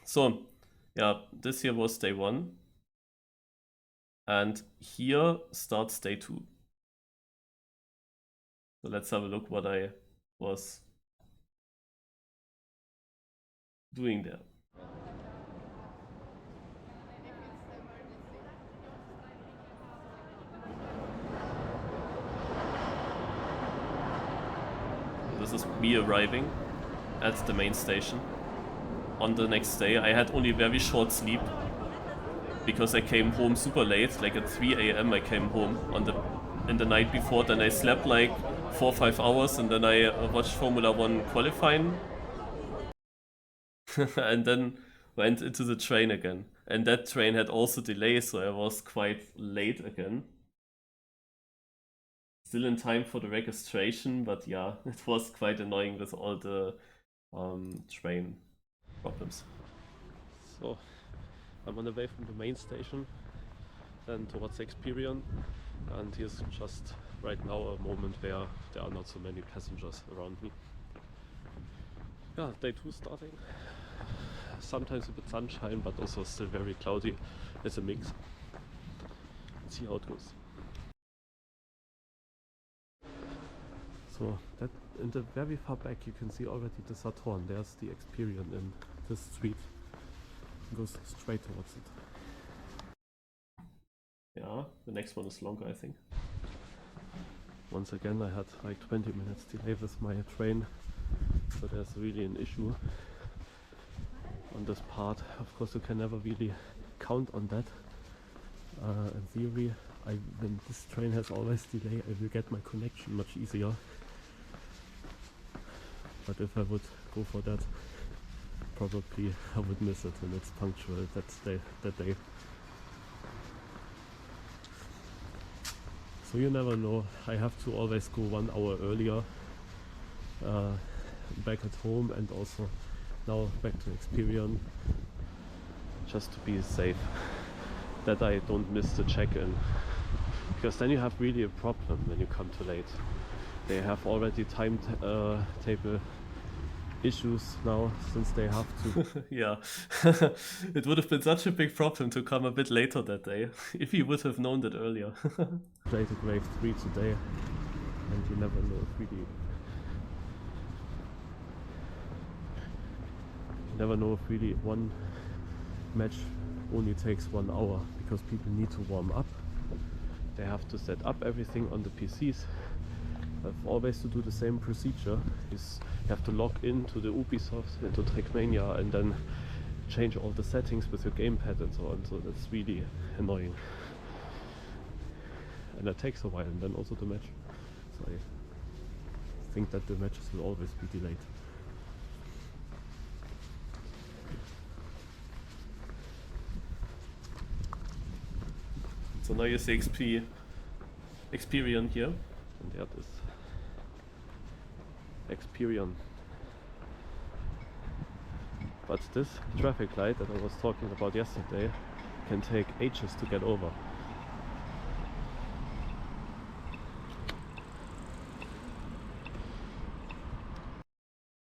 So, yeah, this here was day 1. And here starts day 2. So let's have a look what I was doing there. This is me arriving at the main station. On the next day, I had only very short sleep because I came home super late, like at 3 AM I came home in the night before. Then I slept like 4 or 5 hours, and then I watched Formula 1 qualifying and then went into the train again. And that train had also delays, so I was quite late again. Still in time for the registration, but yeah, it was quite annoying with all the train problems. So I'm on the way from the main station then towards XPEVO, and here's just right now a moment where there are not so many passengers around me. Yeah, day 2 starting. Sometimes a bit sunshine, but also still very cloudy. It's a mix. Let's see how it goes. So that in the very far back you can see already the Saturn. There's the XPEVO in this street. It goes straight towards it. Yeah, the next one is longer, I think. Once again I had like 20 minutes delay with my train, so there's really an issue on this part. Of course you can never really count on that. In theory, when this train has always delay, I will get my connection much easier. But if I would go for that, probably I would miss it when it's punctual that day. So you never know. I have to always go 1 hour earlier back at home, and also now back to XPEVO, just to be safe that I don't miss the check-in, because then you have really a problem when you come too late. They have already timetable issues now, since they have to. Yeah, it would have been such a big problem to come a bit later that day, if you would have known that earlier. Played at wave 3 today, and you never know if really... You never know if really one match only takes 1 hour, because people need to warm up. They have to set up everything on the PCs. Have always to do the same procedure. You have to log into the Ubisoft, into Trackmania, and then change all the settings with your gamepad and so on. So that's really annoying. And that takes a while, and then also the match. So I think that the matches will always be delayed. So now you see XPEVO here, and that is XPEVO. But this traffic light that I was talking about yesterday can take ages to get over.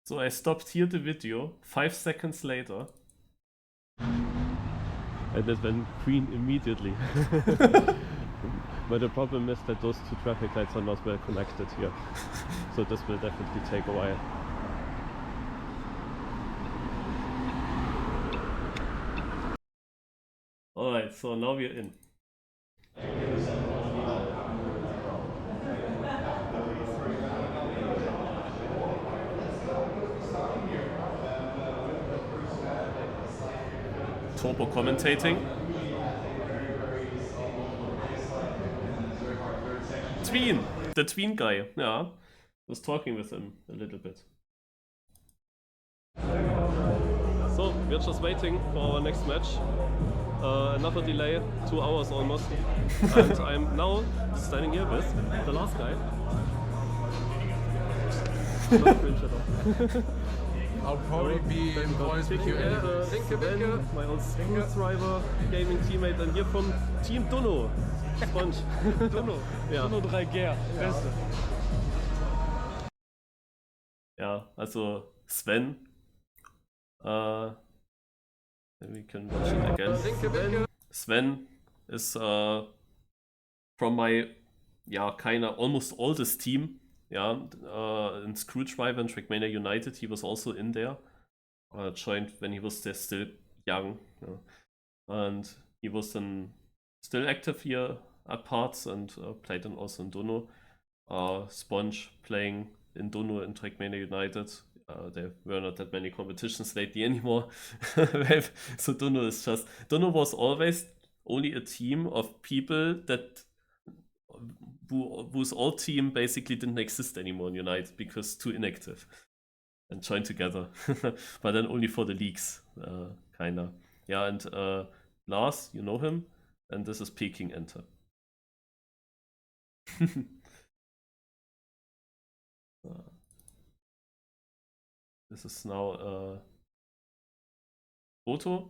So I stopped here the video 5 seconds later. And it went green immediately. But the problem is that those 2 traffic lights are not well connected here. So this will definitely take a while. Alright, so now we're in. Turbo commentating. Tween! The Tween guy, yeah. Was talking with him a little bit. So, we're just waiting for our next match. Another delay, 2 hours almost. And I'm now standing here with the last guy. I'll probably be in voice with you. My old screwdriver gaming teammate, and here from Team Dunno. Sponge. Dunno. Ja. Dunno 3G. Beste. Ja, also Sven Then we can watch it again. Sven is from my kinda almost oldest team. In Screwdriver and Trackmania United, he was also in there. Joined when he was still young. And he was then still active here at parts and played then also in Dono. Sponge playing in Dono and Trackmania United. There were not that many competitions lately anymore. So Dono was always only a team of people that whose old team basically didn't exist anymore in United because too inactive and joined together. But then only for the leagues, kinda. Yeah, and Lars, you know him, and this is Peking Enter. This is now a photo.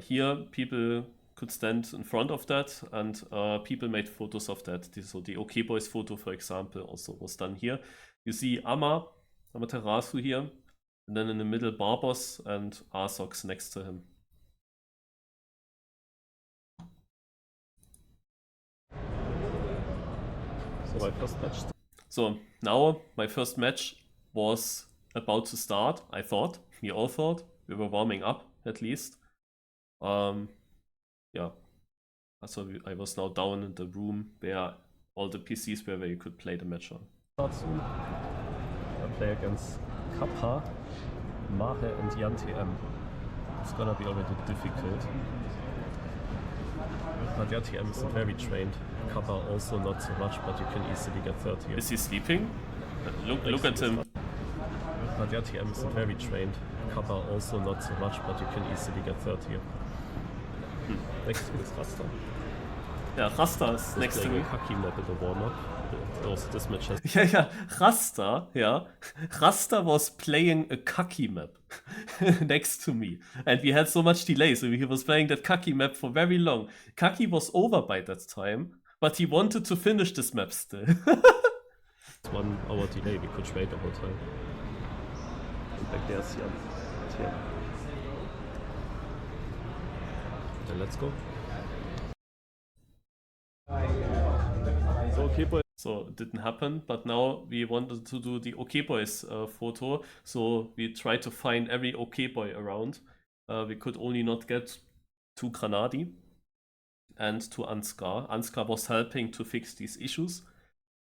Here people could stand in front of that, and people made photos of that. So the OK-BOIS photo, for example, also was done here. You see Amaterasu here, and then in the middle Barbos and Arsox next to him. So my first match. So now my first match was about to start. I thought, we all thought, we were warming up at least. Yeah, so I was now down in the room where all the PCs were, where you could play the match on. Start soon. I play against Kappa, Mahe and Jan TM. It's gonna be already difficult. But Jan TM is very trained. Kappa also not so much, but you can easily get third here. Is he sleeping? Look at him. But Jan TM is very trained. Kappa also not so much, but you can easily get third here. Next to me is Rasta. Yeah, Rasta is next to me. Kaki map in the warm-up. Also this match has... Rasta, Rasta was playing a Kaki map next to me. And we had so much delay, so he was playing that Kaki map for very long. Kaki was over by that time, but he wanted to finish this map still. 1 hour delay, we could wait the whole time. And back there's Jan. Then let's go. So OK-BOIS. So it didn't happen, but now we wanted to do the OK-BOIS photo. So we tried to find every OK-BOI around. We could only not get to Granadi and to Ansgar. Ansgar was helping to fix these issues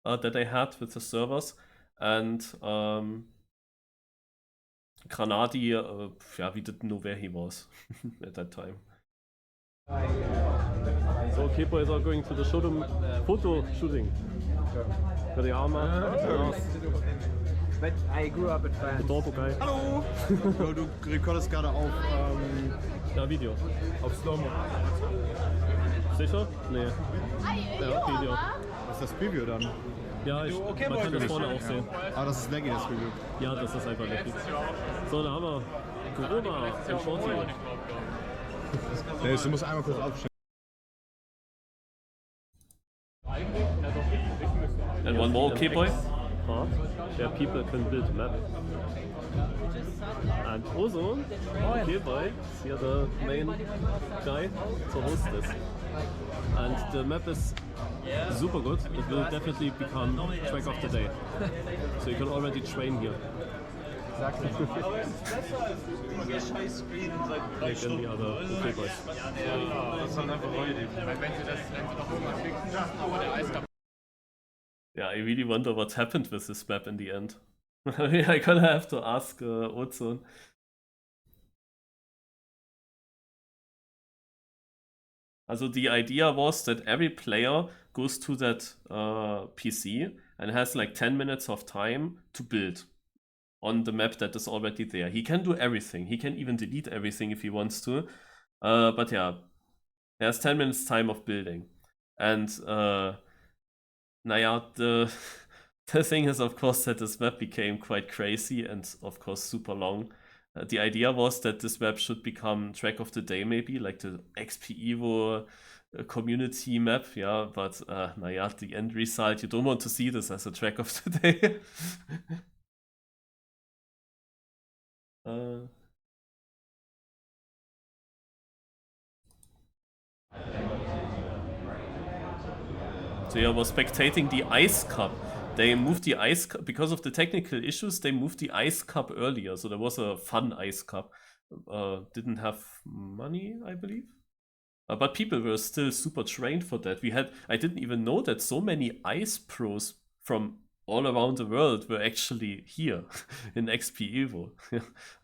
that I had with the servers. And Granadi, we didn't know where he was at that time. So OK-BOIS are going to the photo shooting. For the armor. But I grew up at France. The Dorpo guy. Hallo! Du recordest gerade auf Video. auf Slow-Mo. Sicher? Nee. Ja, Video. Was ist das Preview dann? Ja, man kann das vorne auch sehen. Ah, das ist laggy, das Preview. Ja, das ist einfach laggy. So, da haben wir Corona im Shorty. Nee, du musst einmal kurz aufstehen. And one more OK-BOI part where people can build a map. And also, OK-BOI is here the main guy to host this. And the map is super good. It will definitely become track of the day. So you can already train here. Exactly. Like in the other OK-BOIS. Yeah, I really wonder what happened with this map in the end. I gonna have to ask Ozone. Also the idea was that every player goes to that PC and has like 10 minutes of time to build on the map that is already there. He can do everything. He can even delete everything if he wants to. But yeah, he has 10 minutes time of building. And the thing is, of course, that this map became quite crazy and, of course, super long. The idea was that this map should become track of the day, maybe, like the XPEVO community map, yeah, but, the end result, you don't want to see this as a track of the day. So yeah, I was spectating the Ice Cup. They moved the Ice Cup, because of the technical issues, they moved the Ice Cup earlier. So there was a fun Ice Cup. Didn't have money, I believe. But people were still super trained for that. I didn't even know that so many ice pros from all around the world were actually here in XPEVO.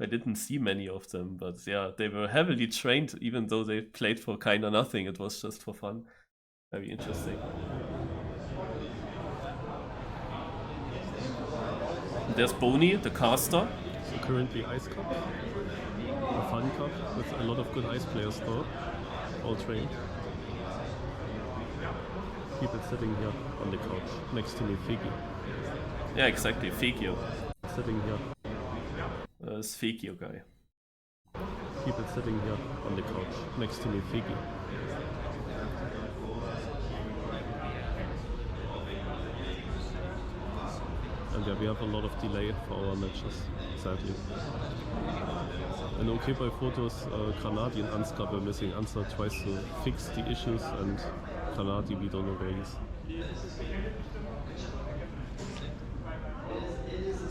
I didn't see many of them, but yeah, they were heavily trained, even though they played for kinda nothing. It was just for fun. Very interesting. There's Boney, the caster. So currently Ice Cup, a fun cup with a lot of good ice players though, all trained. People sitting here on the couch next to me, Figio. Yeah, exactly, Figio. Sitting here. It's Figio guy. People sitting here on the couch next to me, Figio. And yeah, we have a lot of delay for our matches, sadly. And OK-BOIS photos, Granati and Ansgar were missing. Ansgar tries to fix the issues, and Granati, we don't know where he is.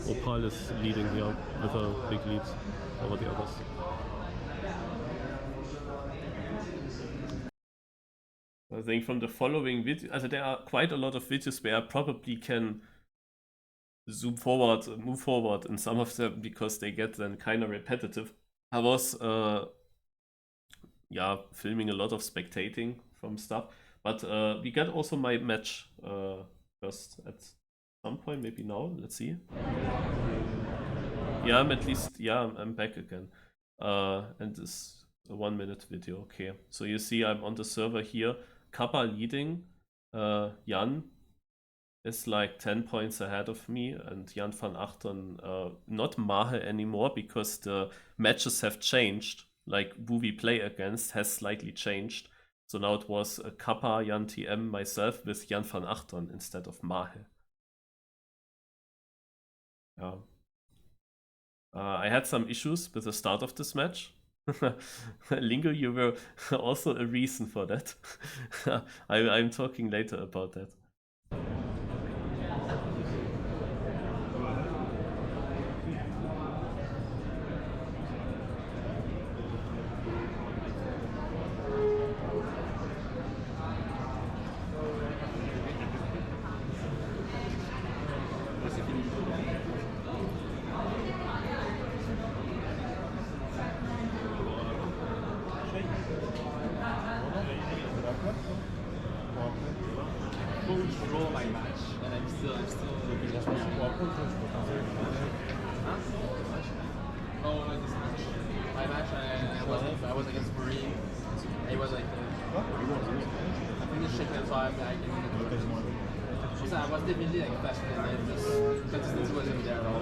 Opal is leading here with a big lead over the others. I think from the following video, there are quite a lot of videos where I probably can move forward in some of them, because they get then kind of repetitive. I was filming a lot of spectating from stuff, but we get also my match first at some point, maybe now, let's see. Yeah, I'm back again. And this a 1 minute video, okay. So you see I'm on the server here, Kappa leading, Jan is like 10 points ahead of me, and Jan van Achtern, not Mahe anymore, because the matches have changed. Like who we play against has slightly changed. So now it was Kappa, Jan TM, myself with Jan van Achtern instead of Mahe. Yeah. I had some issues with the start of this match. Lingo, you were also a reason for that. I'm talking later about that. I was against Marine. It was like I finished second, so I was definitely like faster than that. Just consistency wasn't there at all.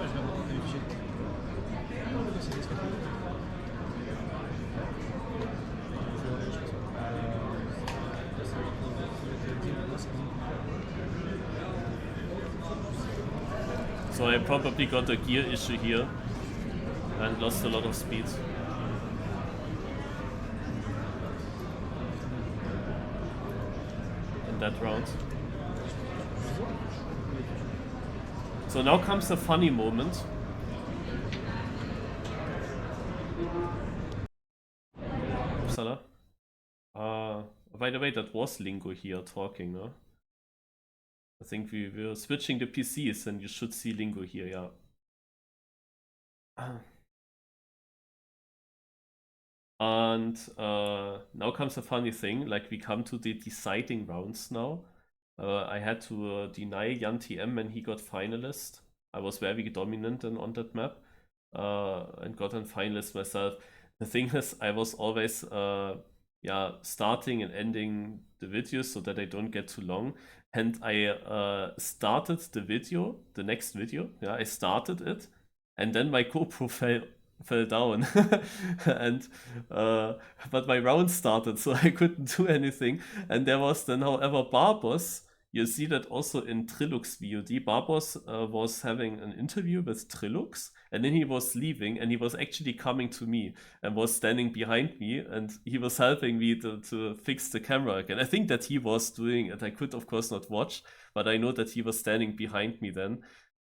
So I probably got a gear issue here and lost a lot of speed. In that round. So now comes a funny moment. Upsala. By the way, that was Lingo here talking, no? I think we were switching the PCs, and you should see Lingo here, yeah. And now comes a funny thing, like we come to the deciding rounds now. I had to deny Jan TM when he got finalist. I was very dominant on that map and got a finalist myself. The thing is, I was always starting and ending the videos so that they don't get too long. And I started the video, the next video, yeah, I started it, and then my GoPro fell down. And but my round started, so I couldn't do anything. And there was then, however, Barbos. You see that also in Trilux VOD. Barbos was having an interview with Trilux, And then he was leaving, and he was actually coming to me and was standing behind me, and he was helping me to fix the camera again. I think that he was doing it. I could, of course, not watch, but I know that he was standing behind me then,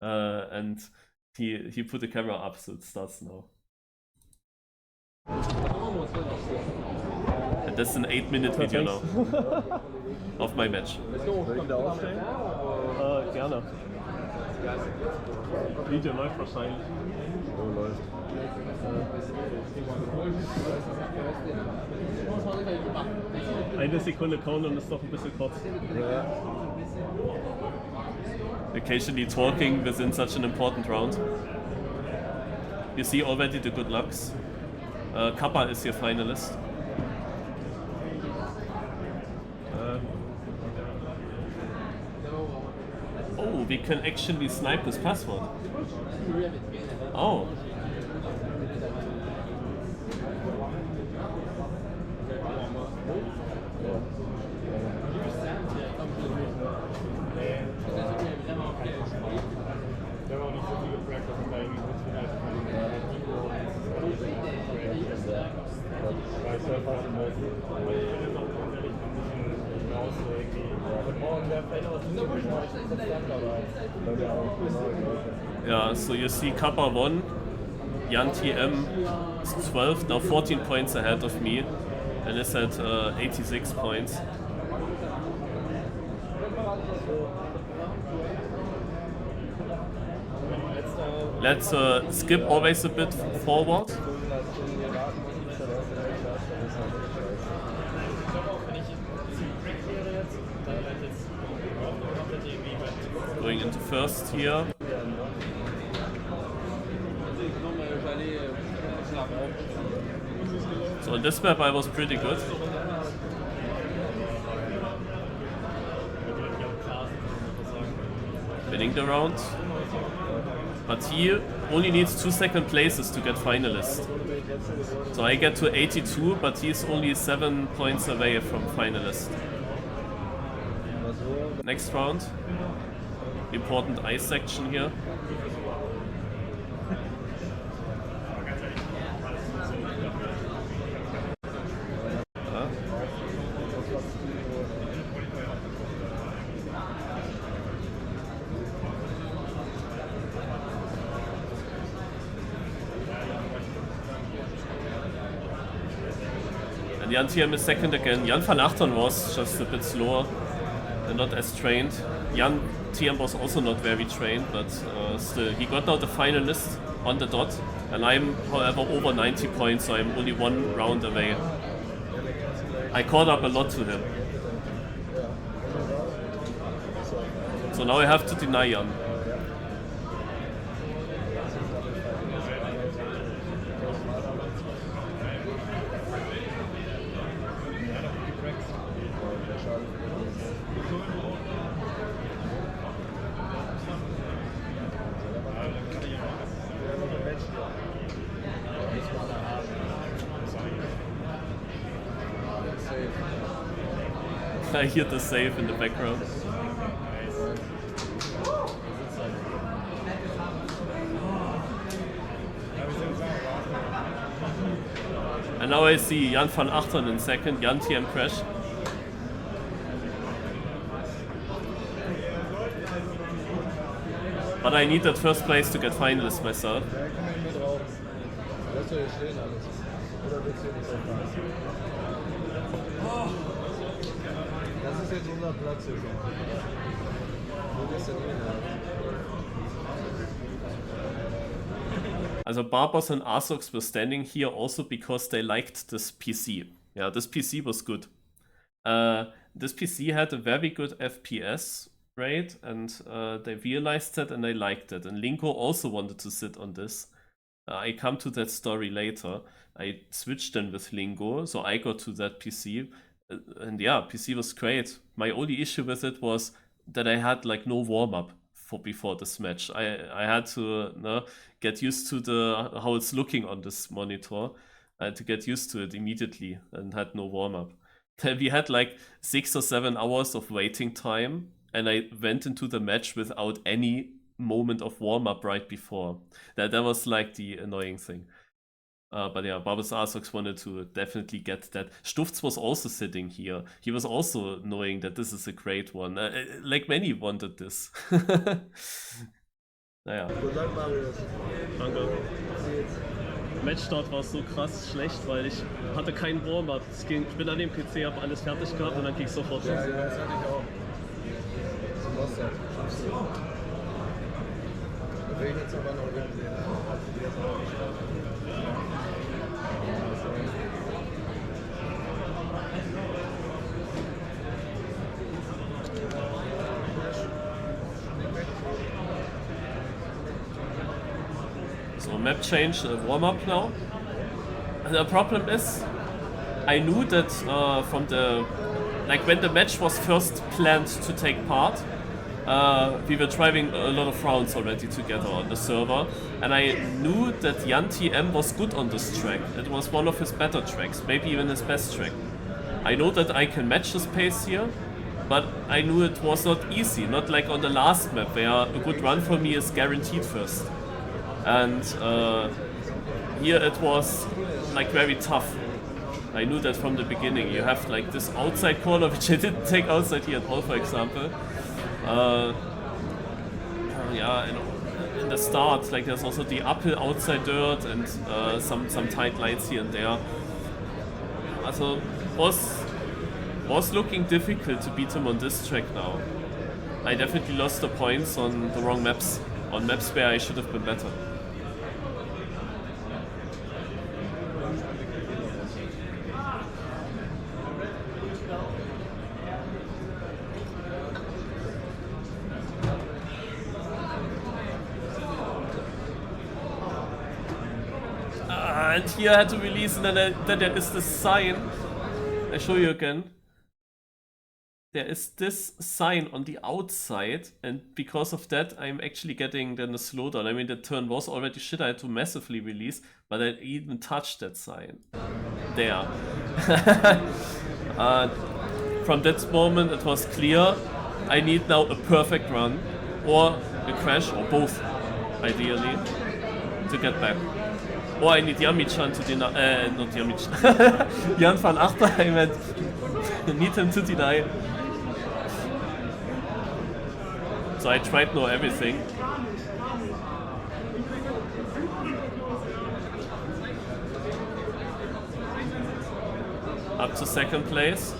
and he put the camera up, so it starts now. And that's an 8-minute video now of my match. Gerne. Video läuft wahrscheinlich. Oh, läuft. Eine Sekunde Countdown ist doch ein bisschen kurz. Ja. Occasionally talking within such an important round. You see already the good lucks. Kappa is your finalist. Oh, we can actually snipe this password. Oh. Yeah, so you see Kappa won, Jan TM is 12, now 14 points ahead of me, and is at 86 points. Let's skip always a bit forward. Going into first here. So on this map I was pretty good. Winning the round. But he only needs 2 second places to get finalist. So I get to 82, but he's only 7 points away from finalist. Next round. Important ice section here. And Jan TM is second again. Jan van Achtern was just a bit slower and not as trained. Jan TM was also not very trained, but still, he got now the finalist on the dot, and I'm, however, over 90 points, so I'm only 1 round away. I caught up a lot to him. So now I have to deny Jan. I hear the save in the background. And now I see Jan van Achtern in second, Jan TM crash. But I need that first place to get finalist myself. Das ist jetzt unser Platz hier. Wo ist denn Also Barbos and Arsox were standing here also because they liked this PC. Yeah, this PC was good. This PC had a very good FPS rate, and they realized that and they liked it. And Linko also wanted to sit on this. I come to that story later. I switched then with Lingo, so I got to that PC. And yeah, PC was great. My only issue with it was that I had like no warm-up for before this match. I had to get used to how it's looking on this monitor. I had to get used to it immediately and had no warm-up. We had like 6 or 7 hours of waiting time, and I went into the match without any moment of warm-up right before. That was like the annoying thing. But yeah, Babus Arsox wanted to definitely get that. Stufz was also sitting here. He was also knowing that this is a great one. Like many wanted this. Naja. Guten Tag, Marius. Danke. Matchstart war so krass schlecht, weil ich hatte keinen Warm-up. Ich bin an dem PC, habe alles fertig gehabt und dann ging es sofort los. Ja, das hatte ich auch. So was das. Da will ich jetzt aber noch drin sehen. So map change, warm-up now. The problem is, I knew that from the, like when the match was first planned to take part, we were driving a lot of rounds already together on the server, and I knew that Jan TM was good on this track. It was one of his better tracks, maybe even his best track. I know that I can match his pace here, but I knew it was not easy, not like on the last map where a good run for me is guaranteed first. And here it was like very tough. I knew that from the beginning. You have like this outside corner, which I didn't take outside here at all, for example. Yeah, and in the start, like there's also the uphill outside dirt and some tight lines here and there. Also was looking difficult to beat him on this track now. I definitely lost the points on the wrong maps, on maps where I should have been better. And here I had to release, and then there is this sign. I show you again. There is this sign on the outside, and because of that I'm actually getting then a slowdown. I mean, the turn was already shit, I had to massively release, but I even touched that sign. There. From that moment it was clear, I need now a perfect run, or a crash, or both, ideally, to get back. Or I need Yami-chan to deny, not Yami-chan, Jan van Achter, I meant, need him to deny. So I tried now everything. Up to second place.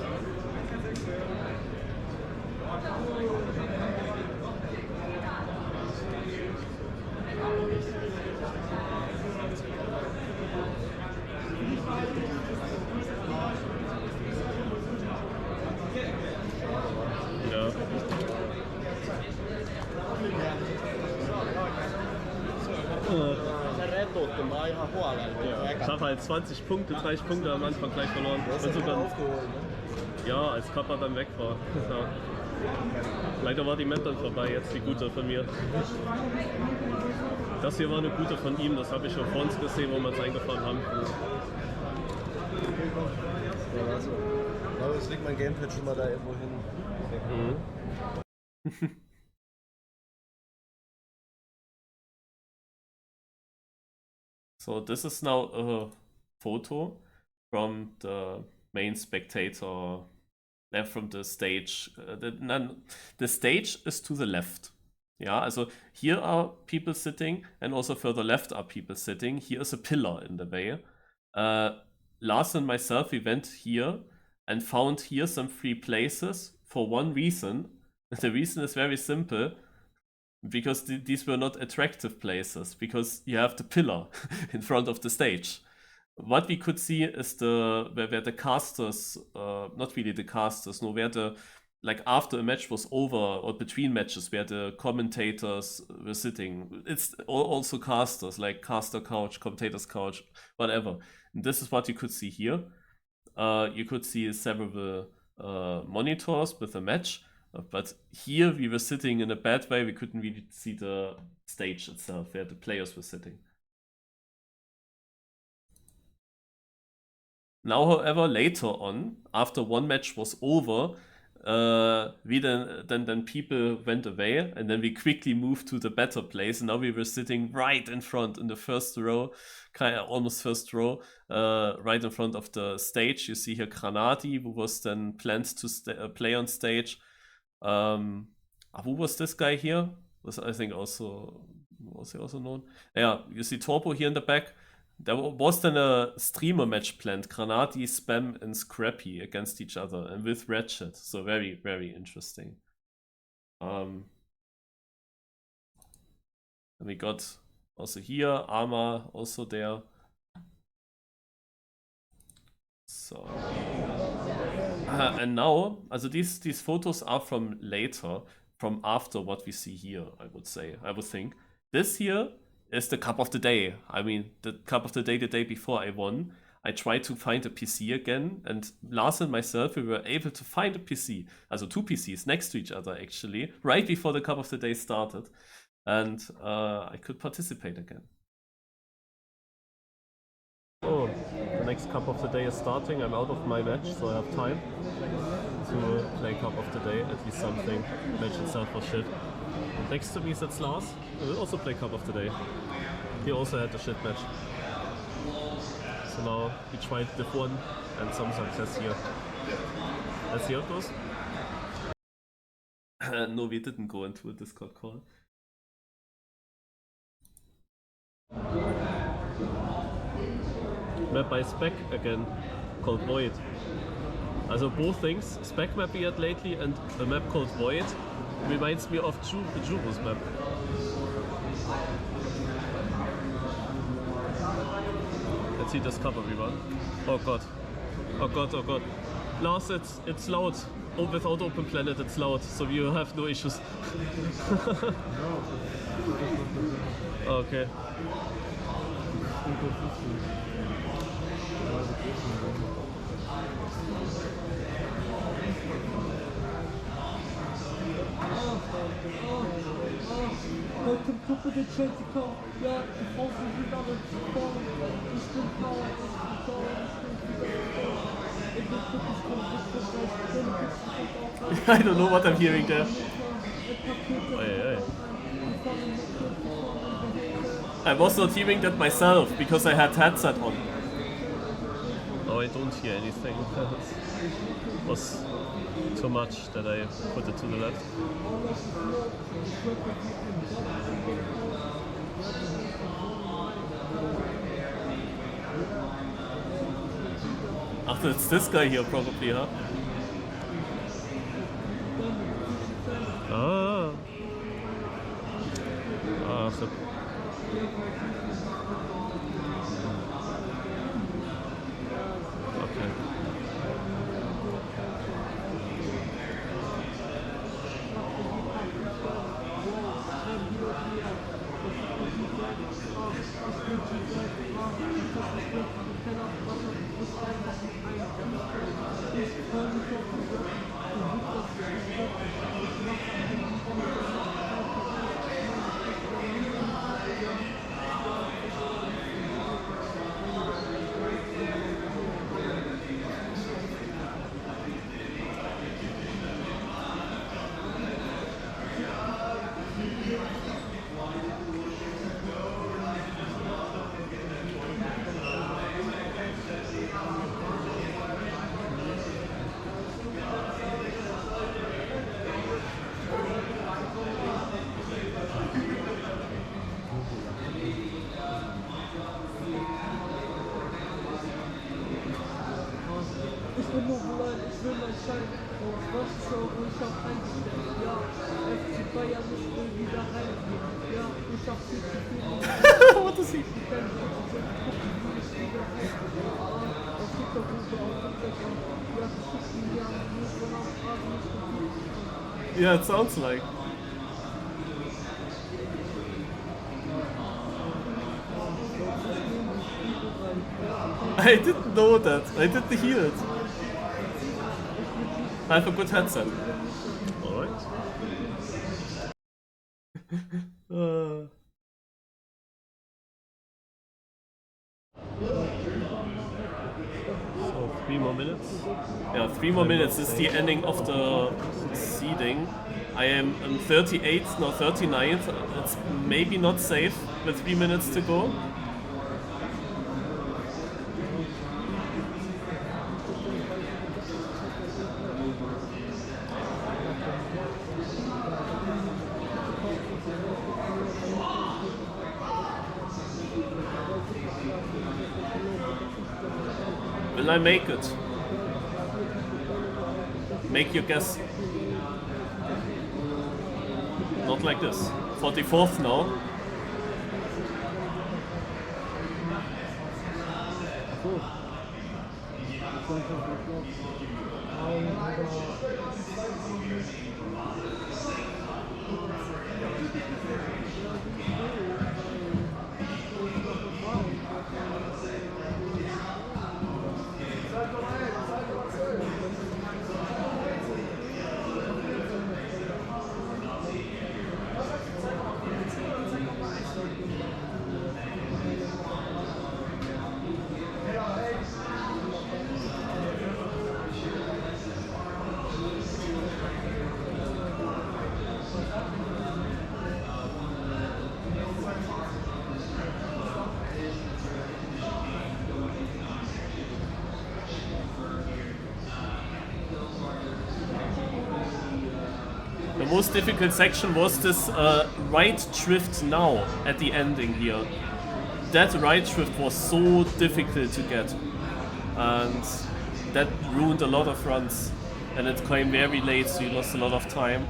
Ich habe halt 20 Punkte, 30 Punkte am Anfang gleich verloren. Und so dann, ja, als Kappa dann weg war. Ja. Leider war die Map dann vorbei, jetzt die gute von mir. Das hier war eine gute von ihm, das habe ich schon vor uns gesehen, wo wir es eingefahren haben. Ja, also, aber jetzt legt mein Gamepad schon mal da irgendwo hin. Mhm. So this is now a photo from the main spectator, from the stage. The stage is to the left. Yeah, also here are people sitting, and also further left are people sitting. Here is a pillar in the way. Lars and myself, we went here and found here some free places for one reason. The reason is very simple. Because these were not attractive places, because you have the pillar in front of the stage. What we could see is where the casters, not really the casters, no, where the, like after a match was over, or between matches, where the commentators were sitting. It's also casters, like caster couch, commentators couch, whatever. And this is what you could see here. You could see several monitors with a match. But here we were sitting in a bad way, we couldn't really see the stage itself, where the players were sitting. Now, however, later on, after one match was over, then people went away, and then we quickly moved to the better place, and now we were sitting right in front in the first row, kind of almost first row, right in front of the stage. You see here Granati, who was then planned to play on stage. Who was this guy here? Was he also known? Yeah, you see Torpo here in the back. There was then a streamer match planned, Granati, Spam, and Scrappy against each other, and with Ratchet. So very, very interesting. And we got also here, Arma also there. So. And now, also these photos are from later, from after what we see here, I would think. This here is the cup of the day. I mean, the cup of the day before I won. I tried to find a PC again, and Lars and myself, we were able to find a PC, also 2 PCs next to each other actually, right before the cup of the day started. And I could participate again. Oh, the next cup of the day is starting. I'm out of my match, so I have time to play cup of the day, at least something. Match itself was shit. Next to me sits Lars, who will also play cup of the day. He also had a shit match. So now we tried Div1 and some success here. Let's see how it goes. No, we didn't go into a Discord call. Map by Spec again, called Void. Also both things, Spec map we had lately and a map called Void reminds me of Juro's map. Let's see this cover everyone. Oh god. Oh god, oh god. Lars, it's loud. Oh, without open planet it's loud, so you have no issues. Okay. I don't know what I'm hearing there. I was not hearing that myself because I had headset on. Oh, I don't hear anything. It was too much that I put it to the left. Ach, it's this guy here probably, huh? Ah. Ach. Okay. What is he? Yeah, it sounds like. I didn't know that. I didn't hear it. I have a good headset. Alright. So, 3 more minutes. Yeah, 3 more minutes is the ending of the seeding. I am on 38th, now 39th. It's maybe not safe with 3 minutes to go. Will I make it? Make your guess. Not like this. 44th now. The most difficult section was this right drift now at the ending here. That right drift was so difficult to get, and that ruined a lot of runs, and it came very late, so you lost a lot of time.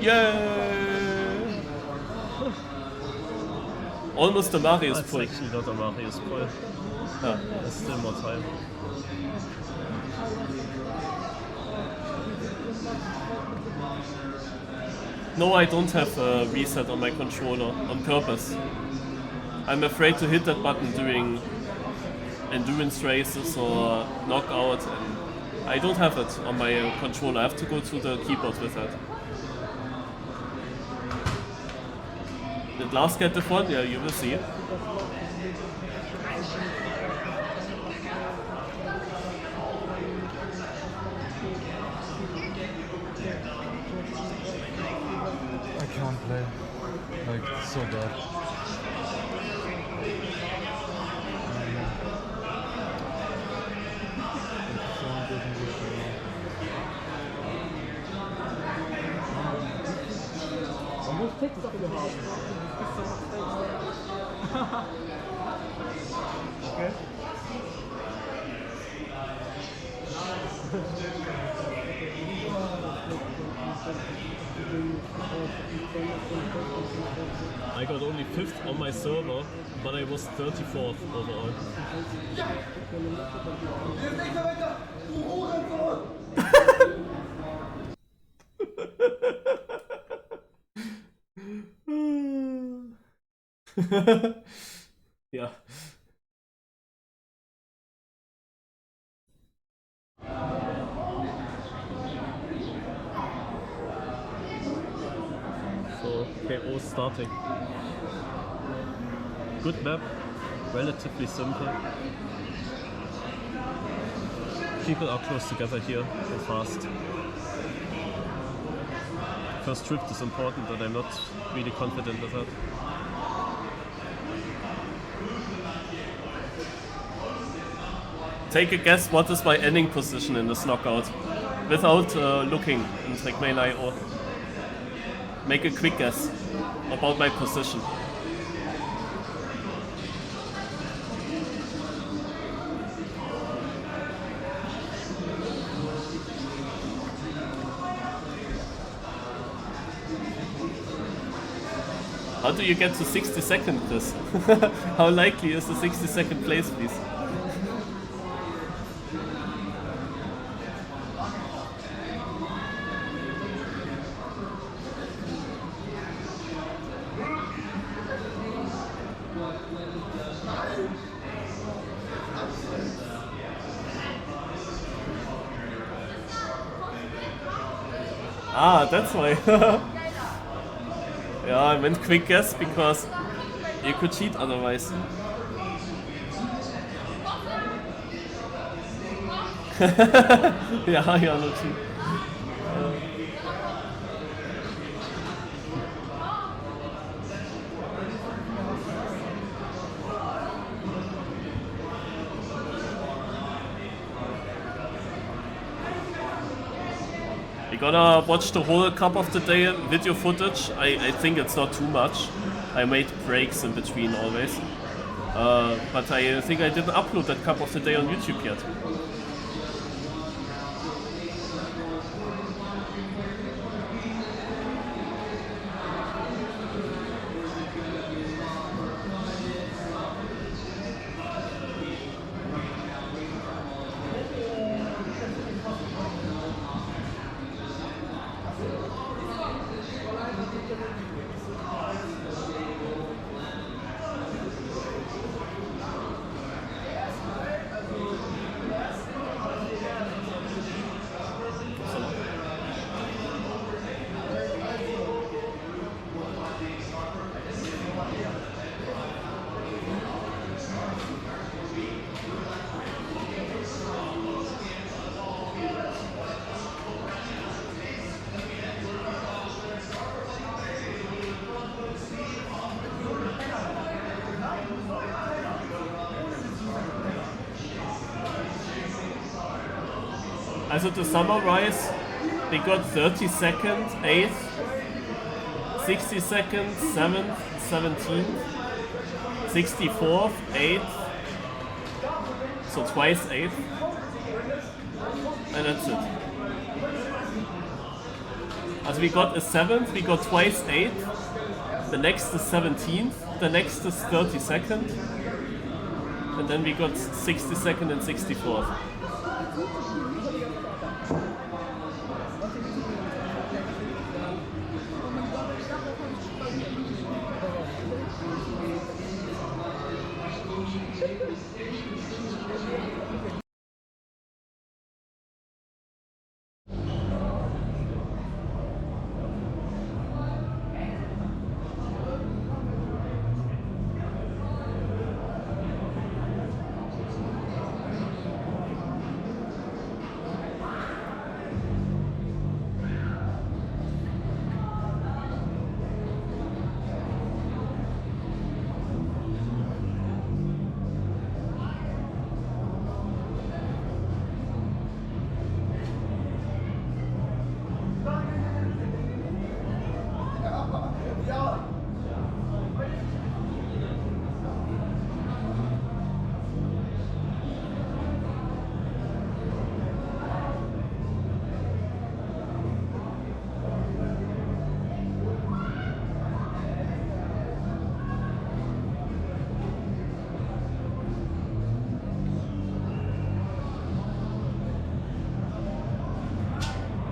Yeah! Almost the Marius That's pull. actually not a Marius pull. Yeah. There's still more time. No, I don't have a reset on my controller on purpose. I'm afraid to hit that button during endurance races or knockout, and I don't have it on my controller. I have to go to the keyboard with it. Did Lars get the fun? Yeah, you will see. I can't play. Like, so bad. I got only 5th on my server, but I was 34th overall. Yeah. So KO starting. Good map, relatively simple. People are close together here and fast. First drift is important, but I'm not really confident with that. Take a guess, what is my ending position in this knockout? Without looking in TrackMain.io. Make a quick guess about my position. How do you get to 60 seconds, Chris? How likely is the 60-second place, please? Ah, that's why. Yeah, I meant quick guess because you could cheat otherwise. Ja, ja, no cheat. We're gonna watch the whole Cup of the Day video footage. I think it's not too much. I made breaks in between always. But I think I didn't upload that Cup of the Day on YouTube yet. Also to summarize, we got 32nd, 8th, 62nd, 7th, 17th, 64th, 8th, so twice 8th, and that's it. Also we got a 7th, we got twice 8th, the next is 17th, the next is 32nd, and then we got 62nd and 64th.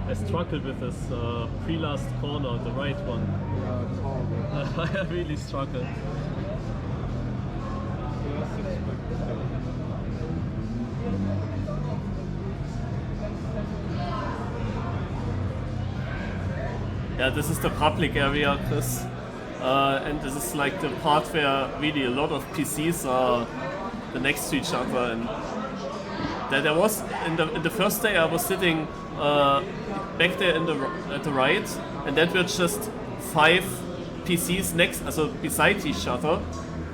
I struggled with this pre-last corner, the right one. Yeah, it's horrible. I really struggled. Yeah, this is the public area, Chris. And this is like the part where really a lot of PCs are next to each other. And there was in the first day I was sitting back there at the right, and that were just 5 PCs beside each other,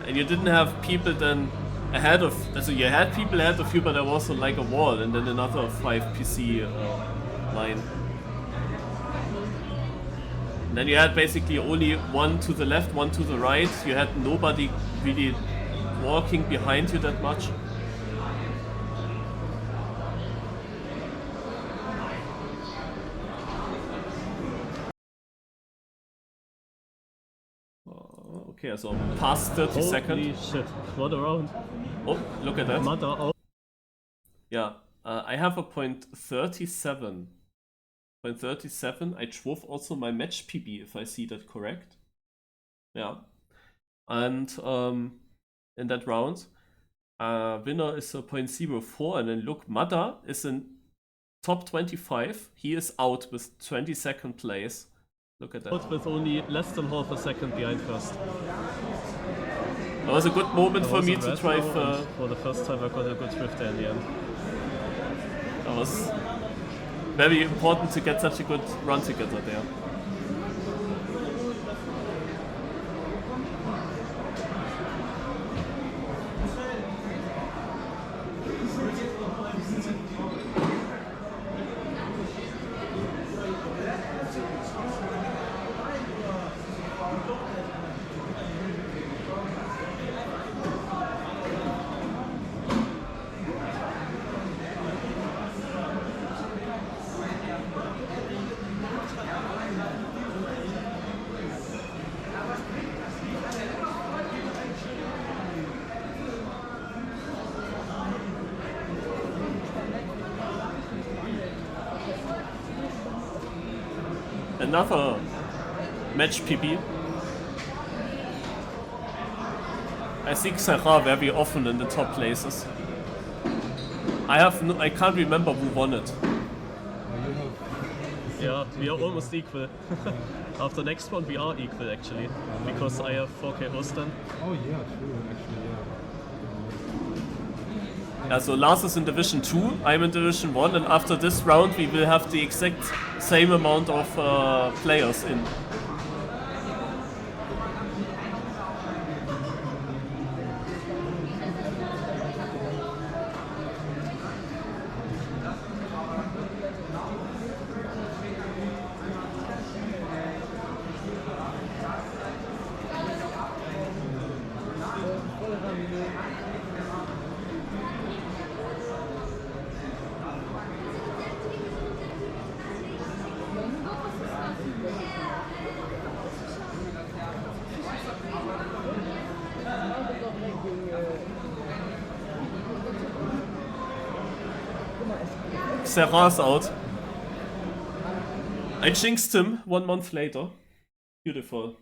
and you didn't have people then ahead of. So you had people ahead of you, but there was also like a wall, and then another 5 PC line. And then you had basically only one to the left, one to the right. You had nobody really walking behind you that much. Okay, so past 30 seconds. Holy shit, what a round. Oh, look at that. Mother out. Yeah, I have a point 37. Point 37. I drove also my match PB, if I see that correct. Yeah. And in that round, winner is a 0.04. And then look, Mada is in top 25. He is out with 22nd place. Look at that. Out with only less than half a second behind first. That was a good moment That for was me a to red drive. row, and for the first time, I got a good drift there in the end. That was very important to get such a good run together there. Another match PB. I see Xera very often in the top places. I can't remember who won it. Yeah, we are almost equal. After next one, we are equal actually, because I have 4K Ostern. Oh yeah, true, actually, yeah. Yeah, so Lars is in Division 2, I'm in Division 1, and after this round we will have the exact same amount of players in. Xera's out. I jinxed him 1 month later. Beautiful.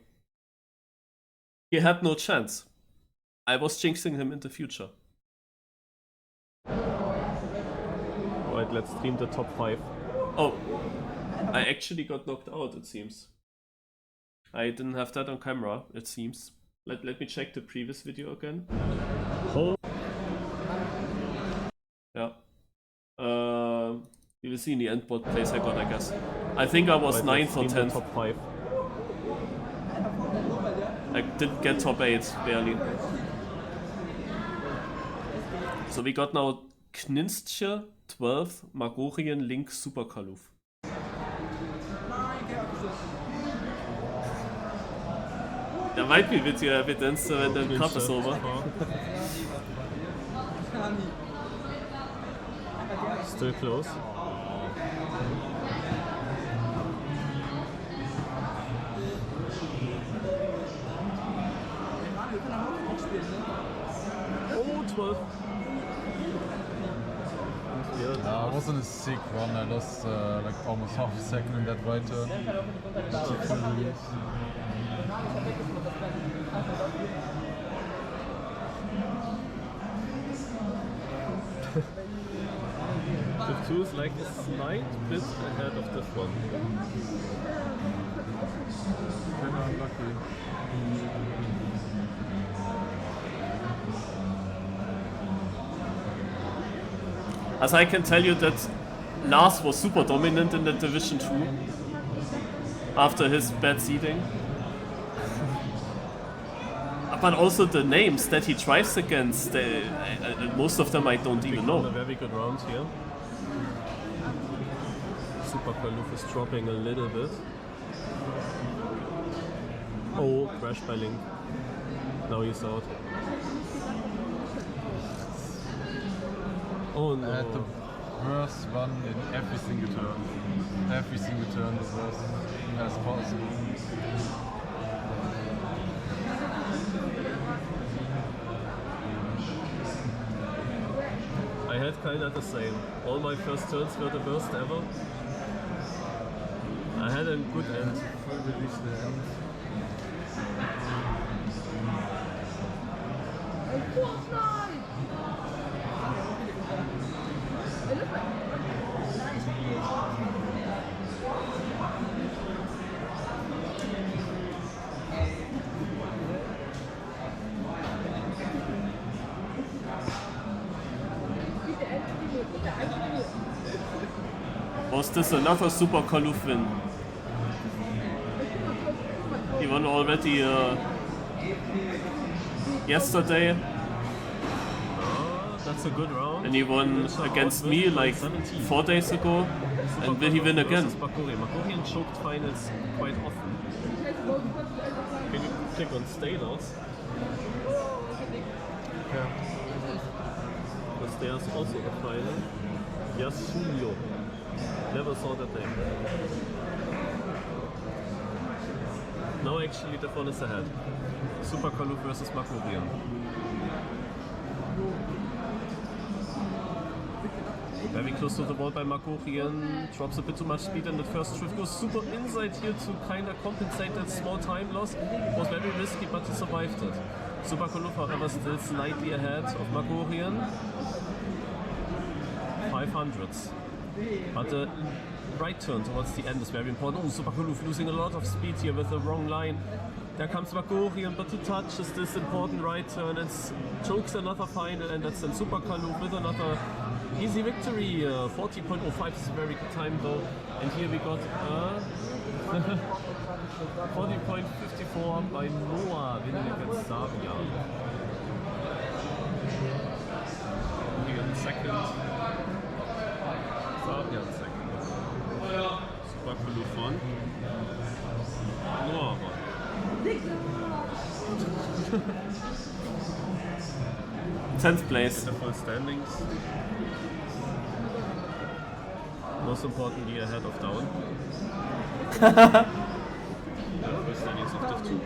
He had no chance. I was jinxing him in the future. Alright, let's stream the top 5. Oh, I actually got knocked out, it seems. I didn't have that on camera, it seems. Let me check the previous video again. Oh. Yeah. You will see in the end what place I got, I guess. I think I was 9th or 10th. Top 5. I did get top 8, barely. So we got now Kninstje, 12th, Magorien, Link, Super Kaluf. There might be video evidence when the cup is over. Still close. Oh, 12. I was in a sick run. I lost like almost half a second in that right turn. The 2 is like a slight bit ahead of this one. Kind of unlucky. As I can tell you that Lars was super dominant in the Division 2 after his bad seeding. But also the names that he drives against, most of them I don't even know. A very good round here. Super Kaluf is dropping a little bit. Oh, crash by Link. Now he's out. Oh no. I had the worst run in every single turn. Every single turn, the worst as possible. had kinda the same. All my first turns were the worst ever. I had a good end. Was this another Super Kaluf win? He won already yesterday. That's a good round. And he won against me like 4 days ago. And will he win again? Makorian choked finals quite often. Can you click on Stalos? Yeah. Because there's also a final. Yasuyo. Never saw that name. Now actually the one is ahead. Super Kaluf versus Makorian. Very close to the wall by Makorian, drops a bit too much speed and the first drift goes super inside here to kinda compensate that small time loss. It was very risky but he survived it. Super Kaluf however still slightly ahead of Makorian. 500s. But the right turn towards the end is very important. Oh, Super Kaluf losing a lot of speed here with the wrong line. There comes Makorian, but he touches this important right turn and chokes another final, and that's then Super Kaluf with another easy victory. 40.05 is a very good time though. And here we got 40.54 by Noah winning against Savia. Here in second. Savia in second. Super Kaluf won. Noah won. 10th place. The full standings. Most importantly ahead of down. The full standings of Div 2.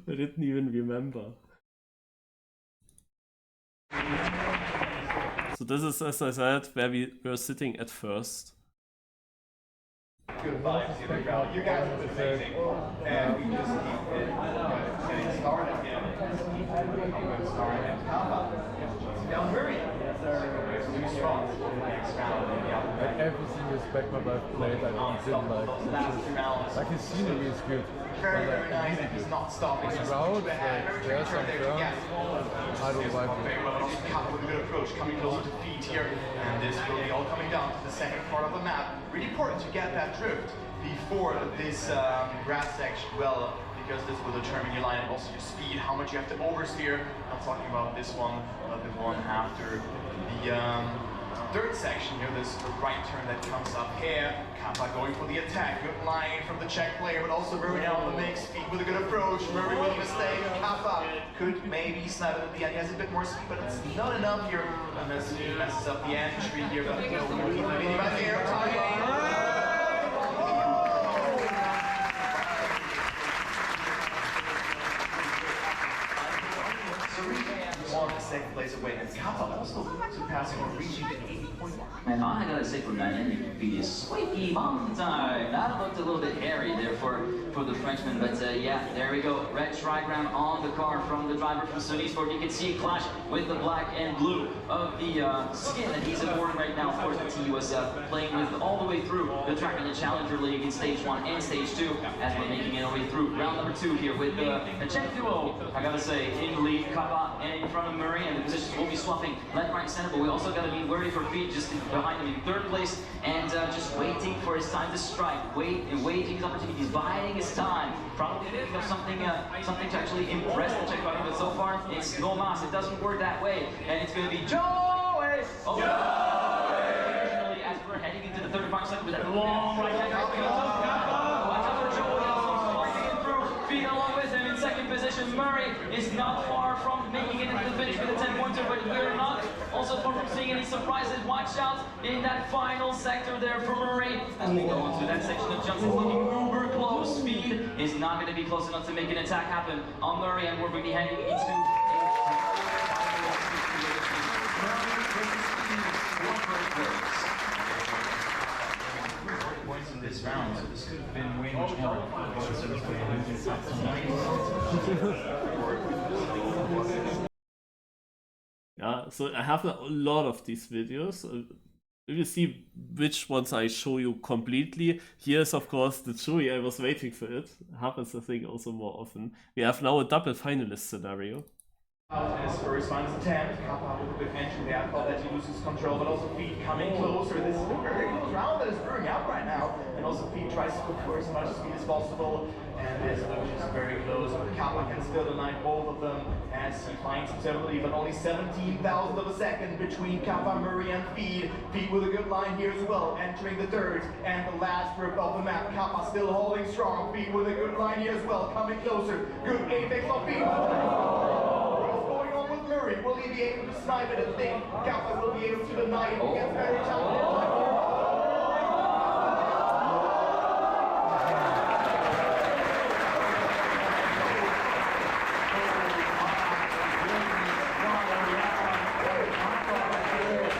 I didn't even remember. So this is, as I said, where we were sitting at first. Good vibes in the crowd. You guys are amazing. And we just keep getting started. I'm going to start at Kappa. Now hurry. Too strong. Like every single spec map I've played, I didn't like his scenery is good. Very, very nice. And he's not stopping. His route, like there's some turns, I don't like it. Very well, but also Kappa with a good approach, coming closer to feet here. And this will be all coming down to the second part of the map. Really important to get that drift before this grass section, well, because this will determine your line and also your speed, how much you have to oversteer. I'm talking about this one, the one after the third section here, this right turn that comes up here. Kappa going for the attack, good line from the Czech player, but also Murray down the big speed with a good approach. Murray with a mistake. Kappa could maybe snap it at the end. He has a bit more speed, but it's not enough here unless he messes up the entry here. But no, maybe by the air time. Second place away, and Kappa also surpassing or reaching the 80-point mark. And I gotta say from that end, the squeaky mountain time. That looked a little bit hairy there for the Frenchman, but yeah, there we go. Red trigram on the car from the driver from Sunnysport. You can see a clash with the black and blue of the skin that he's aboard right now. Of course, that he was playing with all the way through the track in the Challenger League in Stage 1 and Stage 2, as we're making it our way through round number 2 here with the Czech duo. I gotta say, in the lead, Kappa, and in front of Murray, and the positions will be swapping left, right, center, but we also gotta be worried for feet just behind him in third place, and just waiting for his time to strike, waiting his opportunities, biding his time, probably thinking of something to actually impress the Czech rider, but so far it's no mas. It doesn't work that way, and it's gonna be Joey! Oh, Joey! As we're heading into the 35 seconds with that long right hand, watch out for Joey, also slicing it through, feet along with him in second position. Murray is not far from making it into the finish with a 10-pointer, but we're not Also, from seeing any surprises, watch out in that final sector there for Murray. As we go on to that section of jumps, it's looking uber close. Speed is not going to be close enough to make an attack happen on Murray, and we're going to be heading into points in this round, so this could have been way much more. Yeah, so I have a lot of these videos. We will see which ones I show you completely. Here's of course the jury, I was waiting for it. Happens I think also more often. We have now a double finalist scenario. In his first finals attempt, Kappa with a big entry there, I thought that he loses control, but also Feet coming closer. This is a very close round that is brewing up right now, and also Feet tries to cover as much speed as possible, and this Lucius is very close, but Kappa can still deny both of them as he finds himself lead, but only 17,000 of a second between Kappa, Murray, and Feet. Feet with a good line here as well, entering the third and the last grip of the map. Kappa still holding strong, Feet with a good line here as well, coming closer. Good apex on Feet. Murray, will he be able to snipe it? I think Kappa will be able to deny it against very talented.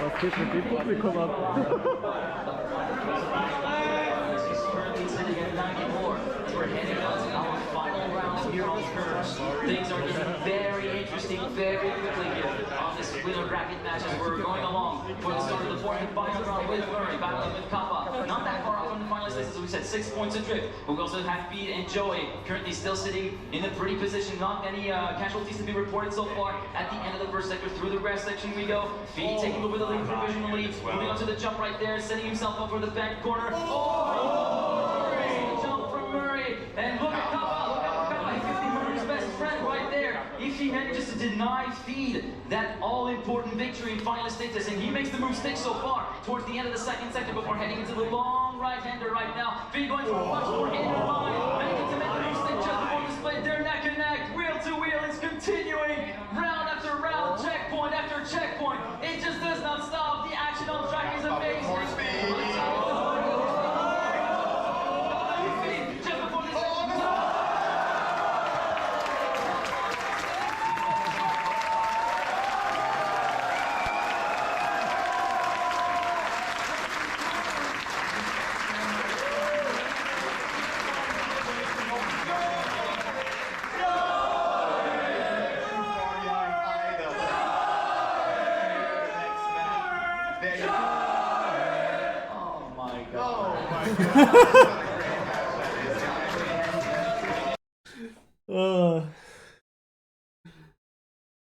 Was geht mit dem Publikum ab? We're heading on to our final round here on Curves. Things are getting very interesting very quickly here on this winner bracket match as we're going along for the start of the fourth and final round with Murray, battling with Kappa. Not that far off from the finalist list, as we said, 6 points adrift. But we also have Feet and Joey currently still sitting in a pretty position. Not any casualties to be reported so far. At the end of the first sector, through the grass section we go. Feet taking over the lead provisionally, moving on to the jump right there, setting himself up for the back corner. And look at Kappa, look at Kappa, he could be Murray's best friend right there. If he manages to deny Feed that all-important victory in finalist status, and he makes the move stick so far towards the end of the second sector before heading into the long right-hander right now. Feed going for a much more inner line, managing to make the move stick just before the split. They're neck and neck, wheel to wheel, it's continuing, round after round, checkpoint after checkpoint. It just does not stop, the action on track is amazing.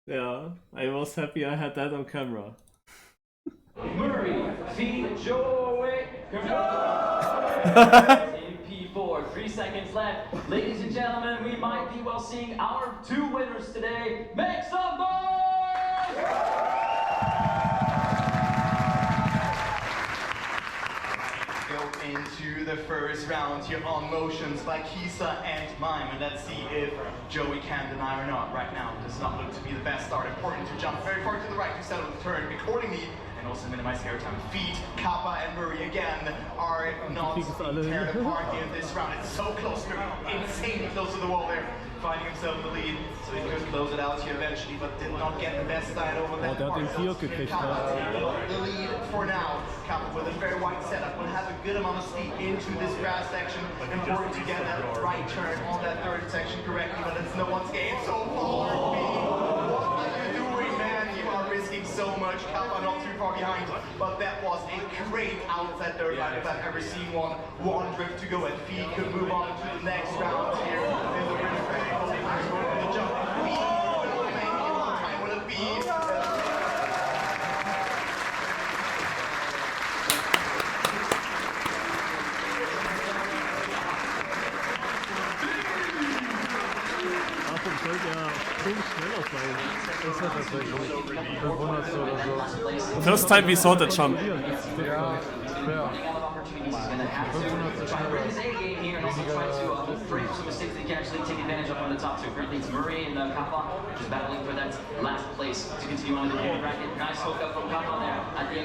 Yeah, I was happy I had that on camera. Murray, Feed, Joey, in P4, 3 seconds left. Ladies and gentlemen, we might be well seeing our 2 winners today. Make some noise! Into the first round here on motions by Kisa and Mime, and let's see if Joey can deny or not. Right now does not look to be the best start. Important to jump very far to the right to settle the turn accordingly and also minimize airtime. Feet, Kappa and Murray again are not tearing apart in this round. It's so close, insanely close to the wall there, finding himself in the lead, so he could close it out here eventually, but did not get the best side over that part. The lead for now. Kappa with a very wide setup will have a good amount of speed into this grass section. Important to get that right turn on that third section correctly, but it's no one's game so far. What are you doing, man? You are risking so much. Kappa not too far behind, but that was a great outside third line if I've ever seen one. One drift to go, and Feet could move on to the next round here in the winner bracket. Going for the jump. Time will it be? Sollte ja schon schneller sein. Das hat tatsächlich 500 oder so. First time we saw the jump. Ja, schwer. 500 schneller. Break some mistakes that you can actually take advantage of on the top 2. Currently it's Murray and Kappa just battling for that last place to continue on in the pole bracket. Nice hook up from Kappa there at the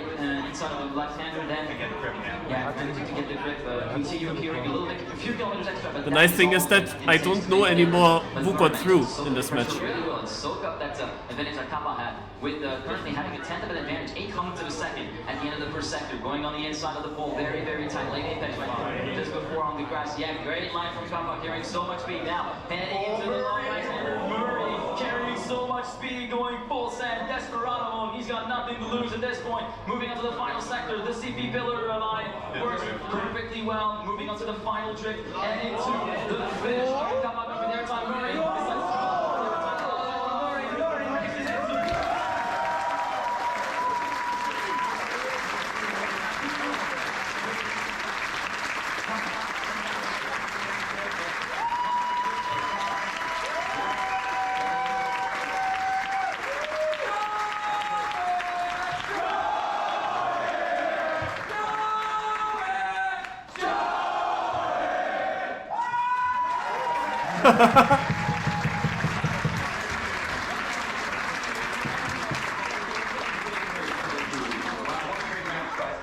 inside of the left-hander. Then to get the grip. Yeah, to get the grip. Continue appearing a little bit, a few kilometers extra. But The nice thing is that I don't know anymore who got through in this match. Really well and soak up that advantage that Kappa had with currently having a tenth of an advantage, 800 of a second at the end of the first sector, going on the inside of the pole, very, very tight, late apex right there, just before on the grass. Yeah, great line from Kappa, carrying so much speed now, heading into the long right-hander, Murray, carrying so much speed, going full send, Desperado mode, he's got nothing to lose at this point, moving on to the final sector, the CP pillar line works perfectly well, moving on to the final drift, and into the finish, Kappa up for their time, Murray,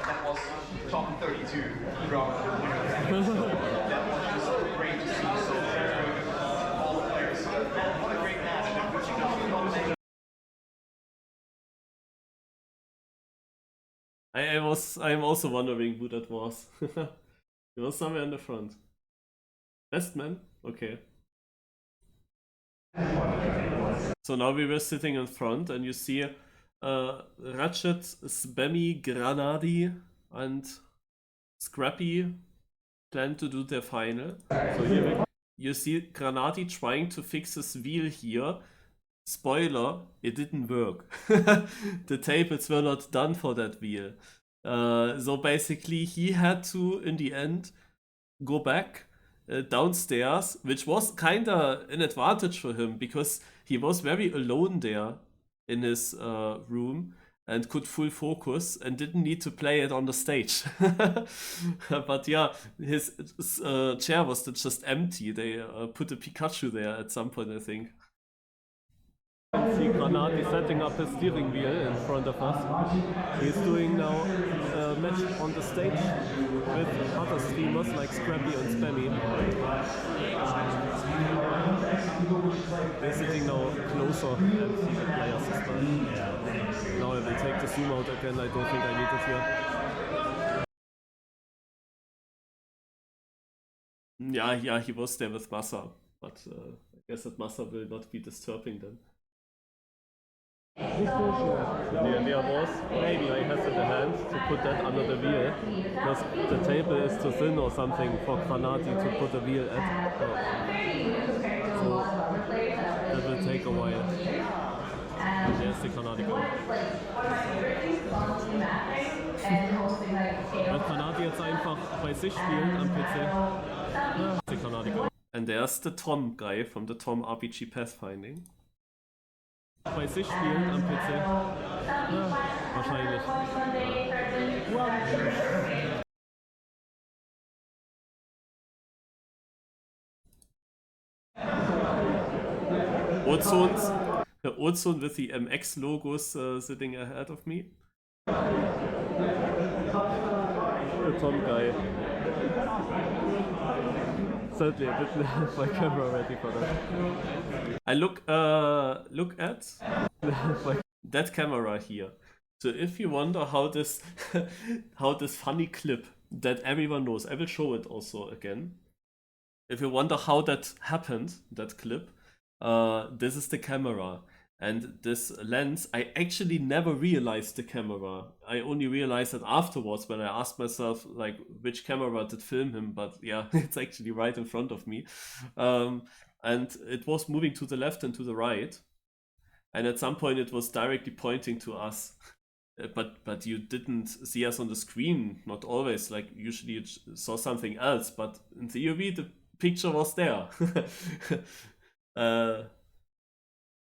That was top 32 from that was just great to see. So all the players. What a great match. I'm also wondering who that was. It was somewhere in the front. Best man? Okay. So now we were sitting in front and you see Ratchet, Spammy, Granadi and Scrappy plan to do their final. So here you see Granadi trying to fix his wheel here. Spoiler, it didn't work. The tables were not done for that wheel. So basically he had to, in the end, go back downstairs, which was kinda an advantage for him because he was very alone there in his room and could full focus and didn't need to play it on the stage. But yeah, his chair was just empty. They put a Pikachu there at some point, I think. See Granati setting up his steering wheel in front of us. He's doing now a match on the stage with other streamers like Scrappy and Spammy. They're sitting now closer and see the players as well. Now I will take the zoom out again, I don't think I need it here. Yeah, he was there with Massa, but I guess that Massa will not be disturbing then. The was, maybe I have in the hand to put that under the wheel, because the table is too thin or something for Granati to put the wheel at. So that will take a while. There's the Granati goal. Wird Granati jetzt einfach bei sich spielen am PC? Ja, the Granati goal. And there's the Tom guy from the Tom RPG Pathfinding. Bei sich spielen am PC? Ja, wahrscheinlich. Ozone with the MX logos sitting ahead of me. The Tom guy. Certainly, I didn't have my camera ready for that. I look at that camera here. So if you wonder how this funny clip that everyone knows, I will show it also again. If you wonder how that happened, that clip, this is the camera. And this lens, I actually never realized the camera. I only realized it afterwards when I asked myself, like, which camera did film him, but yeah, it's actually right in front of me. And it was moving to the left and to the right. And at some point it was directly pointing to us. But you didn't see us on the screen, not always, like usually you saw something else, but in theory the picture was there.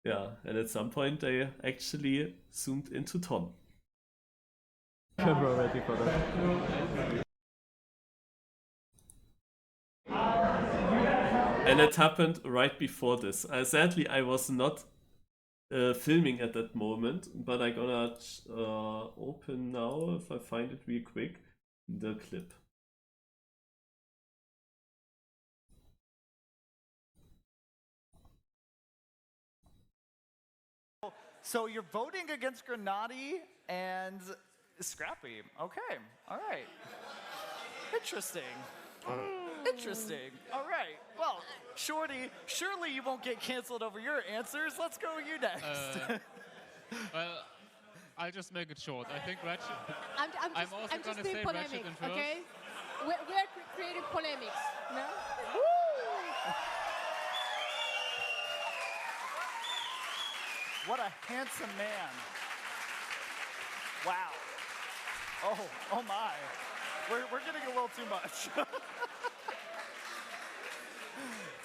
Yeah, and at some point they actually zoomed into Tom. Camera ready for that. And it happened right before this. Sadly, I was not filming at that moment, but I'm gonna open now, if I find it real quick, the clip. So you're voting against Grenady and Scrappy. Okay, all right. Interesting. Interesting. All right. Well, Shorty, surely you won't get canceled over your answers. Let's go with you next. Well, I'll just make it short. I think Ratchet. I'm also just going to doing say polemic, Ratchet in first. okay? We're creating polemics, no? What a handsome man. Wow. Oh my. We're getting a little too much.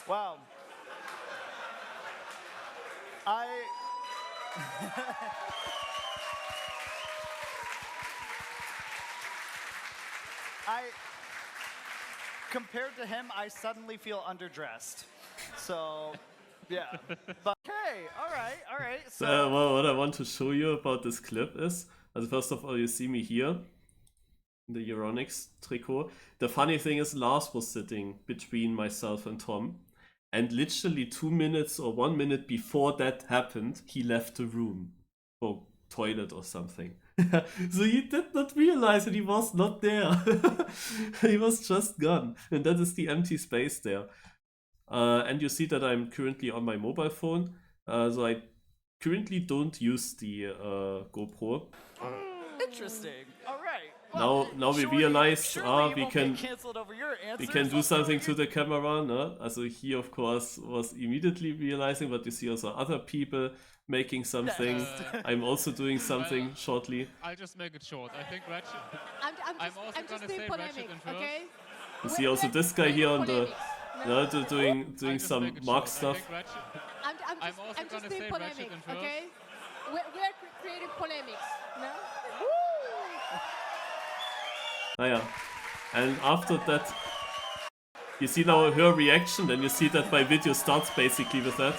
Wow. Compared to him, I suddenly feel underdressed. So, yeah. But okay, all right. So, well, what I want to show you about this clip is, first of all, you see me here in the Euronics tricot. The funny thing is, Lars was sitting between myself and Tom, and literally 2 minutes or 1 minute before that happened, he left the room or toilet or something. So he did not realize that he was not there. He was just gone, and that is the empty space there. And you see that I'm currently on my mobile phone, so I currently don't use the GoPro. Interesting. All right. Well, now we realize we can do something to the camera. No? Also he of course was immediately realizing, but you see also other people making something. I'm also doing something shortly. I'll just make it short. I think Ratchet. I'm also going to say polemic, okay? You see also this guy here on the doing some Mark stuff. I'm just doing polemic, okay? We're creating polemics, no? Naja, and after that, you see now her reaction, then you see that my video starts basically with that.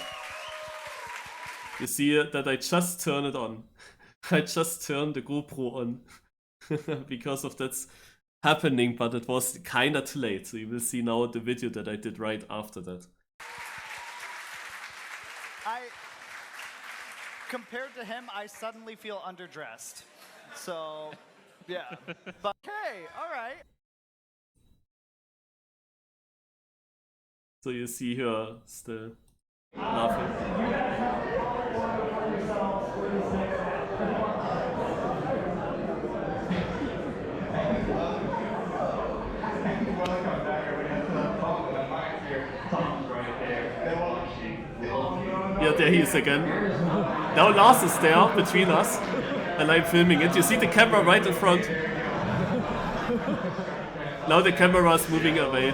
You see that I just turn it on. I just turned the GoPro on because of that's happening, but it was kinda too late. So you will see now the video that I did right after that. Compared to him, I suddenly feel underdressed. So, yeah. But okay, all right. So you see her still laughing. Yeah, there he is again. Now Lars is there between us, and I'm filming it. You see the camera right in front. Now the camera is moving away.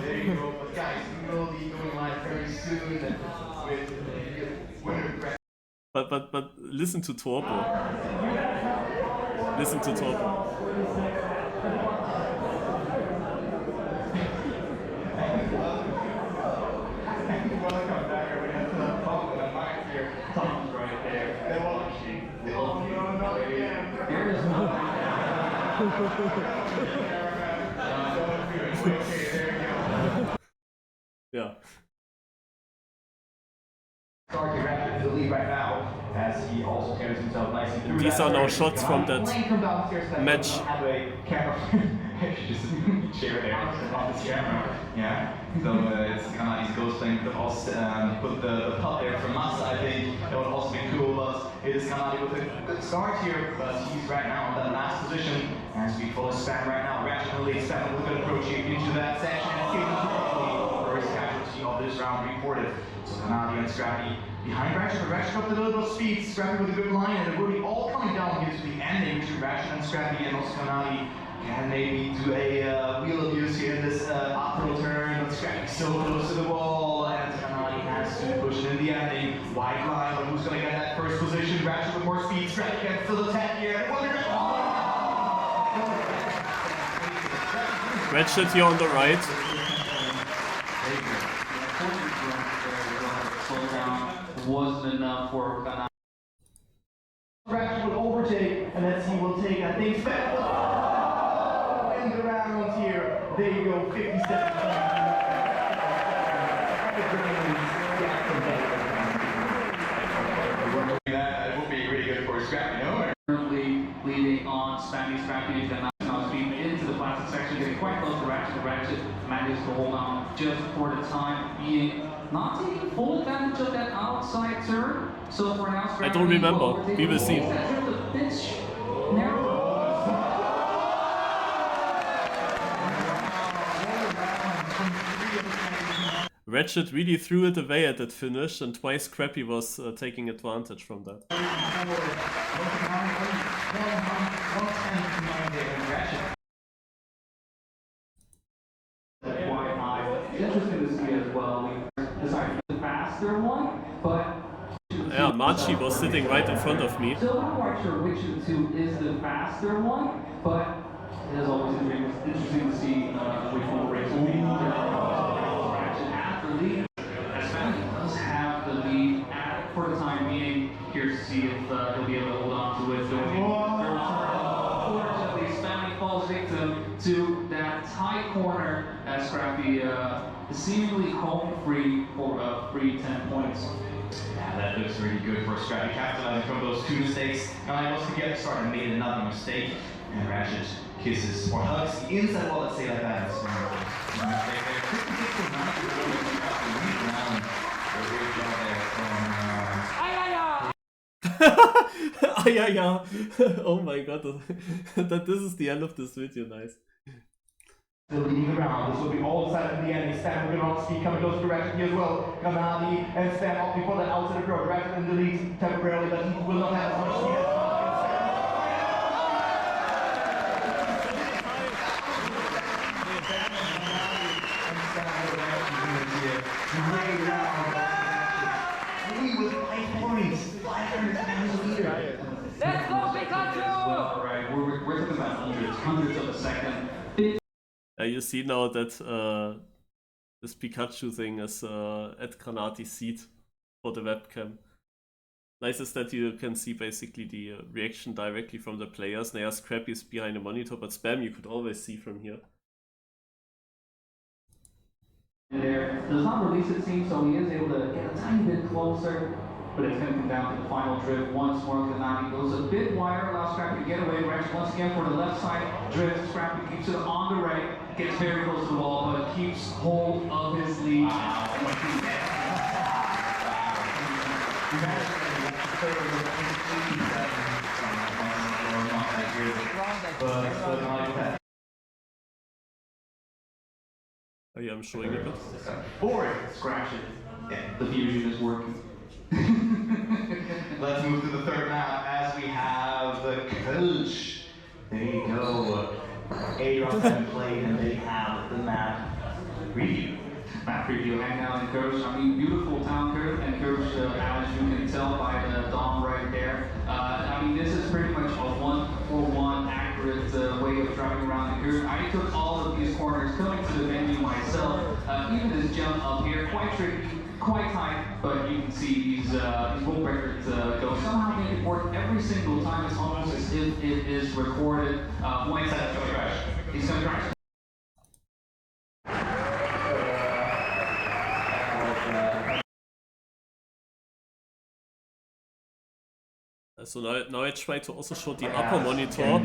But listen to Torpo. Listen to Torpo. Yeah. The lead right now, as he also carries himself nicely through. These are now shots from that match. Have a camera. Just a chair there on this camera. Yeah. So it's Kanadi's ghost thing. Could also put the putt there from us. I think that would also be cool. But it is Kanadi with a good start here. But he's right now on that last position as we follow Span right now. Ratchet lead Span with a good approach into that section. And first casualty of this round reported. So Kanadi and Scrappy behind Ratchet, but Ratchet up to a little bit of speed. Scrappy with a good line, and it will be all coming down here to the ending between Ratchet and Scrappy, and also Kanadi can maybe do a wheel abuse here in this up-throw turn, but Scrappy so close to the wall, and Kanadi has to push it in the ending. Wide line, but who's going to get that first position? Ratchet with more speed, Scrappy gets to the 10 here, and Ratchet here on the right. Wasn't enough for Kanadi. spent in the round here. There you go, 50 seconds. That would be really good for Scrappy, no? Currently leading on Scrappy, then now speed into the plastic section, getting quite close to Ratchet. Ratchet manages to hold on just for the time being, not taking full advantage of that outside turn. So for now, Scrappy, I don't remember. We will see. Ratchet really threw it away at that finish, and twice Scrappy was taking advantage from that. Interesting to see as well. We decided the faster one, but yeah, Machi was sitting right in front of me. Still not quite sure which of the two is the faster one, but it is always interesting to see which one race will be. Ratchet at the lead. Sven does have the lead for the time being. Curious to see if he'll be able to hold on to it. Unfortunately, Sven falls victim to that tight corner as Scrappy seemingly home free for a free 10 points. Yeah, that looks really good for Scrappy, capitalizing from those two mistakes. Not able to get started, made another mistake, and Ratchet kisses or hugs the inside wall, let's say like that. So, mistake there. 56 to 9 to go with Scrappy. Lead round. A great job there from... Oh my god, that this is the end of this video, nice. Still leading the round. This will be all decided in the end. Stan will on speed, coming close to Ratchet here as well. Granadi and Stan opting for that outside approach. Ratchet in the lead temporarily, but he will not have as much speed as Great round. We with 5 points. 500 times a leader. Let's go, Pikachu! Well, right, we're talking about hundreds of a second. You see now that this Pikachu thing is at Granati's seat for the webcam. Nice is that you can see basically the reaction directly from the players. Now Scrappy is behind the monitor, but Spam you could always see from here. There does not release it seems, so he is able to get a tiny bit closer. But it's going to come down to the final drift once more. Granati goes a bit wider, allows Scrappy to get away. Ratchet once again for the left side drift. Scrappy keeps it on the right, gets very close to the wall, but keeps hold of his lead. Oh yeah, I'm showing a bit. Boring. Scratch it. Yeah, the fusion is working. Let's move to the third map as we have the coach. There you go. A-Rock's been played and they have the map preview. Map preview, hang out in Coach. I mean, beautiful town curve and Coach, as you can tell by the dome right there. I mean, this is pretty much a 1-for-1 accurate way of driving around the curve. I took all of these corners coming to the venue myself. Even this jump up here, quite tricky, quite tight, but you can see these world records go. Somehow make it work every single time. It's almost as if it is recorded. One side going to crash. He's going to crash. So now I try to also show the upper monitor.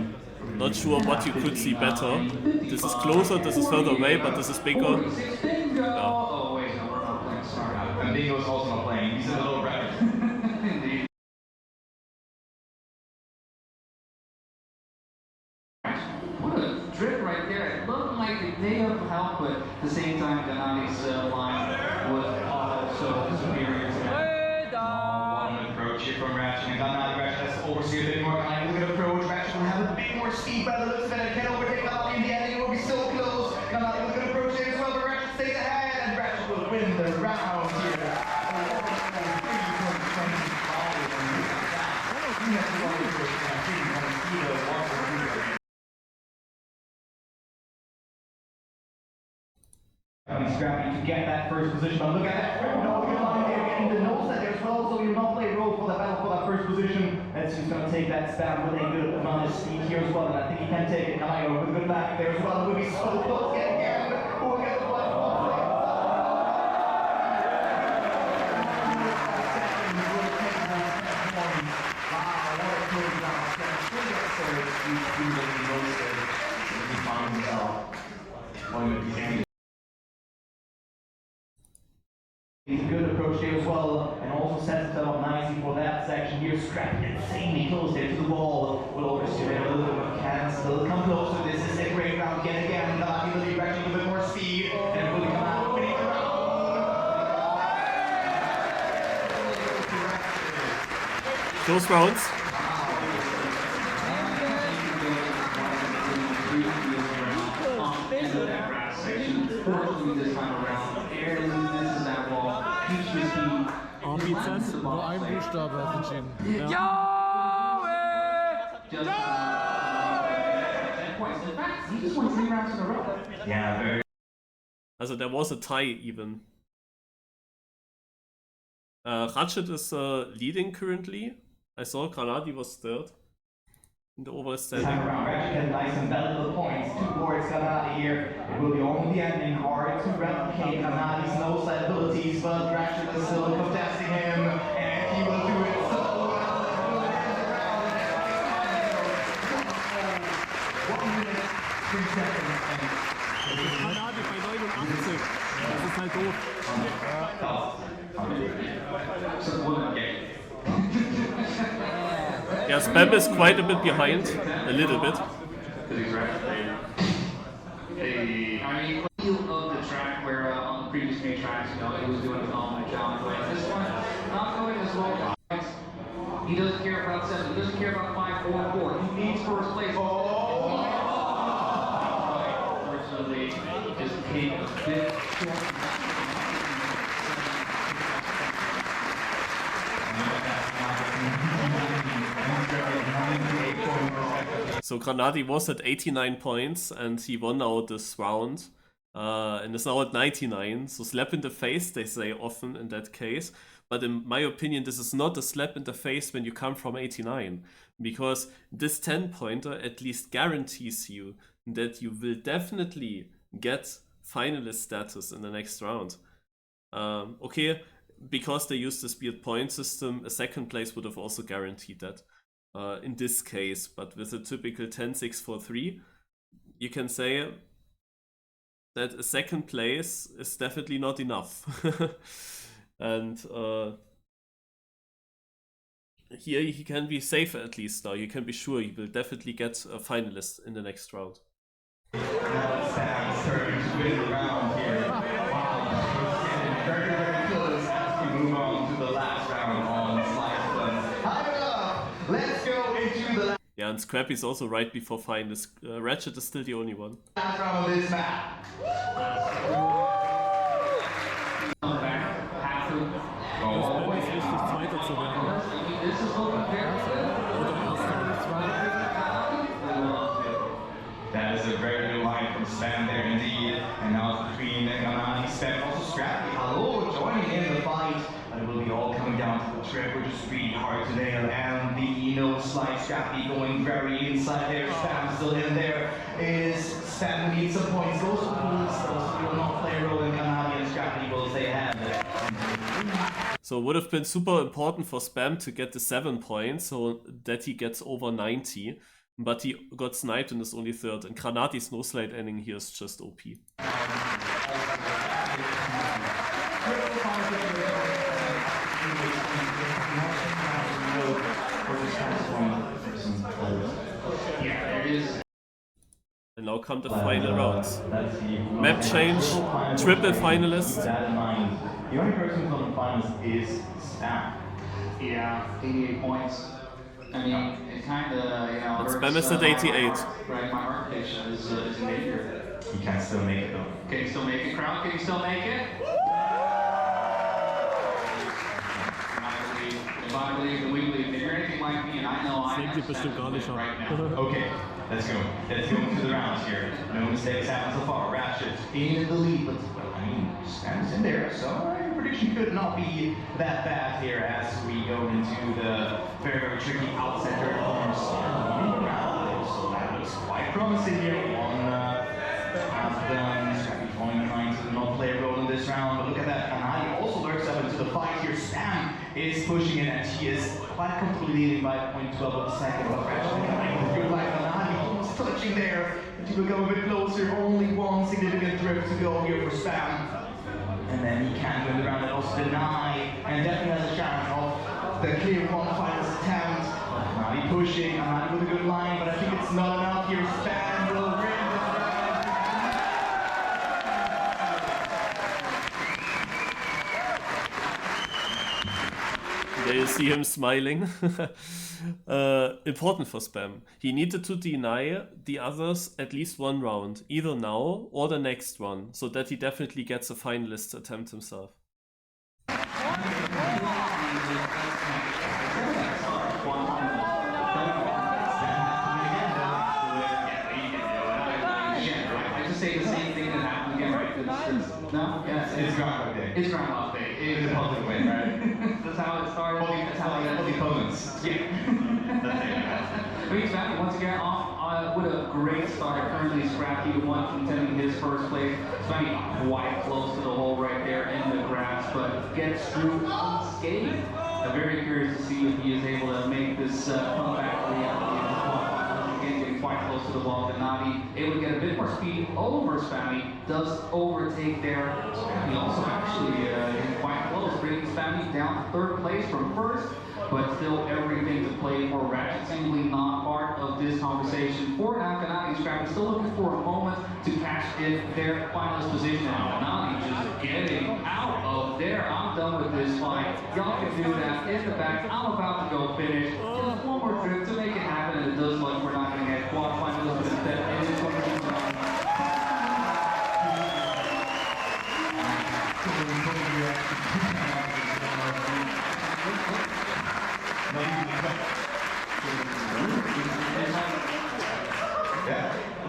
Not sure what you could see better. This is closer, this is further away, but this is bigger. Yeah. Oh wait, no, we're not playing. Sorry. And Bingo's also not playing. He's in the low bracket. Indeed. What a drift right there. It looked like it may have helped, but at the same time, Gennadi's line was also superior to that. Approach here from Ratchet, and Gennadi Ratchet has to oversee a bit more. Gennadi look at approach. Ratchet will have a bit more speed by the looks of it. It can overtake Gennadi in the end. It will be so close. Gennadi look at approach here as well, but Ratchet stays ahead, and Ratchet will win the round here. Scrappy to get that first position. But look at that. No, you're not getting the nose set there as well, so you'll not play a role for that battle for that first position. That's who's going to take that spam with a good amount of speed here as well, and I think he can take it. Kamayo with a good back there as well. It will be so close yet again. Oh, we got the flag. He's a good approach there as well, and also sets it up nicely for that section here. Scrappy insanely close there to the ball. Will oversteer a little bit of cancel. Come closer. This is a great round yet again. Galati will be actually a little bit more speed, and it will come out winning the round. Close rounds. Nur ein Buchstabe hat entschieden. Also there was a tie even. Ratchet is leading currently. I saw Granadi was third in the overall standing. Time around, Ratchet can nice and valuable points. 2 boards Granadi here. It will be only ending hard to replicate Granadi's nose abilities, but Ratchet is still contesting him, and he will do it so well. 1 minute, 3 seconds. Granadi bei 89. Das ist halt doof. Yeah, Spam is quite a bit behind, a little bit. I mean, of the track where on the previous few tracks, you know, he was doing a phenomenal job. But this one, not going as well. He doesn't care about 7. He doesn't care about 5, 4, 4. He needs first place. Unfortunately, just came a bit short. So Granadi was at 89 points and he won out this round and is now at 99. So slap in the face, they say often in that case. But in my opinion, this is not a slap in the face when you come from 89. Because this 10-pointer at least guarantees you that you will definitely get finalist status in the next round. Okay, because they used the speed point system, a second place would have also guaranteed that. In this case, but with a typical 10-6-4-3, you can say that a second place is definitely not enough. And here he can be safe at least now. You can be sure he will definitely get a finalist in the next round. Sam's turn to win the round here. Wow, very, very close as we move on to the last round on Slice Buns. Hype it up! Let's go into the Yeah, and Scrappy is also right before finalist. Ratchet is still the only one. last round of this map. Spam ist wichtig, Zweiter zu werden. That is a very good line from Spam there indeed. And now between Ganani, Spam, also Scrappy. Hello, joining in the fight. And it will be all coming down to the trip, which is really hard to nail. And the slide Scrappy going very inside there. Spam still in there. Is Spam needs some points. Those will not play a role in Ganani, and Scrappy will stay ahead. So it would have been super important for Spam to get the 7 points so that he gets over 90. But he got sniped and is only third. And Granati's no slide ending here is just OP. And now come the final rounds. Map change, triple finalist. The only person who's on the finals is Spam. Yeah, 88 points. I mean, it kind of, you know... And Spam is at 88. Right, my reputation is in danger. He can still make it though. Can he still make it, crowd? Can he still make it? If I believe, and we believe, if you're anything like me, and I know I am right now. Okay, let's go. Let's go into the rounds here. No mistakes happened so far. Ratchet in the lead, but Stands in there, so your prediction could not be that bad here as we go into the very, very tricky out-center corner round. So that looks quite promising here. Scrappy trying to not play a role in this round, but look at that. Kanadi also lurks up into the fight here. Spam is pushing it, and he is quite comfortably leading by 0.12 of a second. But actually, good like Kanadi almost touching there. But he will go a bit closer. Only one significant drift to go here for Spam. And then he can win the round and also deny, and definitely has a chance of the clear finals attempt. Kanadi pushing, Kanadi with a good line, but I think it's not enough here. Spam will win this round. There you see him smiling. Important for Spam. He needed to deny the others at least one round, either now or the next one, so that he definitely gets a finalist attempt himself. Say the same thing that happened again, right? No? Yes. It's Groundhog Day. It's Groundhog Day. It is a public way, right? That's how it started. That's how it ended. The opponents. Yeah. I mean, Scrappy once again off with a great start. Currently, Scrappy the one contending his first place. Scrappy quite close to the hole right there in the grass, but gets through unscathed. I'm very curious to see if he is able to make this comeback reality. Quite close to the ball. Gennady able to get a bit more speed over Spammy, does overtake there. Spammy also actually quite close, bringing Spammy down to third place from first, but still everything to play for. Ratchet simply not part of this conversation for now. Gennady and Scrappy still looking for a moment to cash in their finalist position. Gennady just getting out of there. I'm done with this fight. Y'all can do that in the back. I'm about to go finish. Just one more trip to make it happen, and it does look like we're not going to get quarterfinalists, but instead in this one.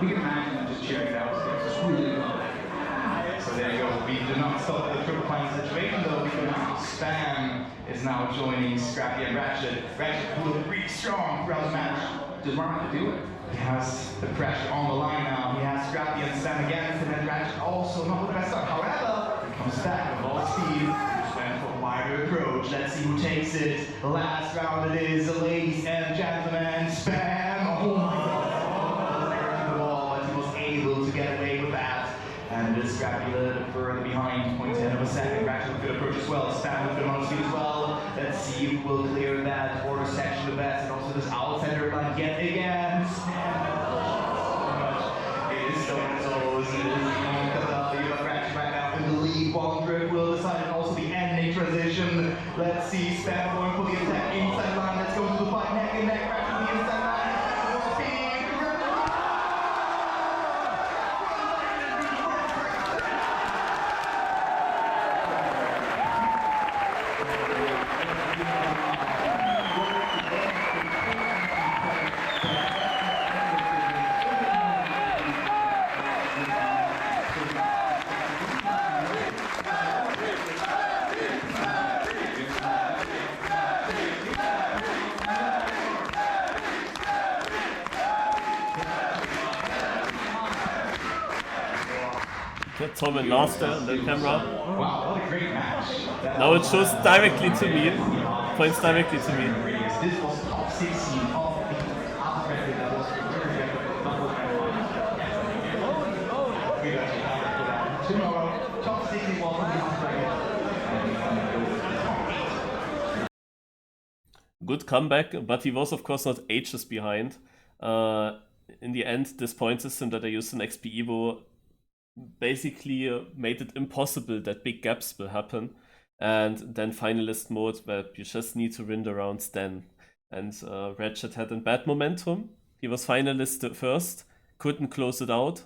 We can imagine them just cheering it out. It's really good. So there you go. We do not stop the triple final situation though, because Spam is now joining Scrappy and Ratchet. Ratchet will look pretty strong throughout the match. Does Mark have to do it? He has the pressure on the line now. He has Scrappy and Spam against him, and Ratchet also not with the best start. However, he comes back with all speed. Spam for a wider approach. Let's see who takes it. The last round it is, ladies and gentlemen. Spam. Oh my god. Able to get away with that, and this Scrappy a little bit further behind, 0.10 of a second. Ratchet with good approach as well. Spam with good amount of speed as well. Let's see who will clear that border section the best, and also this out-center line yet again. It is so close. It is but Ratchet right now in the lead. One drift will decide, and also the ending transition. Let's see Spam going for the attack inside line. Let's go to the fight neck and neck. Ratchet on the inside line. Tom and Last on the camera. Wow, what a great match. Now it shows directly to me, points directly to me. This was top 16 of the alphabet that was tomorrow. Top 16 was on the Good comeback, but he was of course not ages behind. In the end, this point system that I used in XPEVO basically made it impossible that big gaps will happen, and then finalist mode where you just need to win the rounds then. And Ratchet had a bad momentum. He was finalist first, couldn't close it out,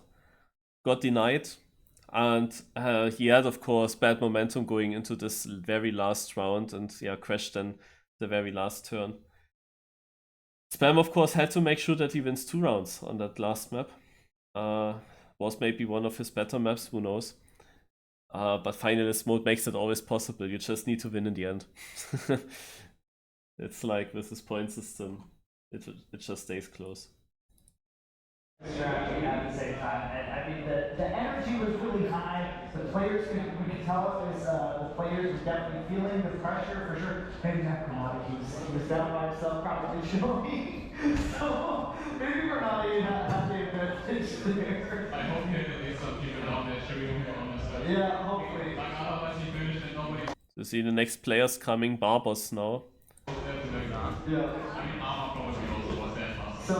got denied, and he had of course bad momentum going into this very last round, and yeah, crashed then the very last turn. Spam of course had to make sure that he wins 2 rounds on that last map. Was maybe one of his better maps, who knows. But finalist mode makes it always possible. You just need to win in the end. It's like with this point system, it just stays close. Strategy at the same time. And I mean, the energy was really high. The players, we could tell it was, the players were definitely feeling the pressure for sure. Maybe not Granati, he was down by himself, probably showing. So maybe Granati had the advantage there. I hope you have at least some people down there cheering on us. Yeah, hopefully. Like otherwise he finished and nobody. You see the next players coming, Barbos now. Yeah. I mean, Arma probably also was there fast. So.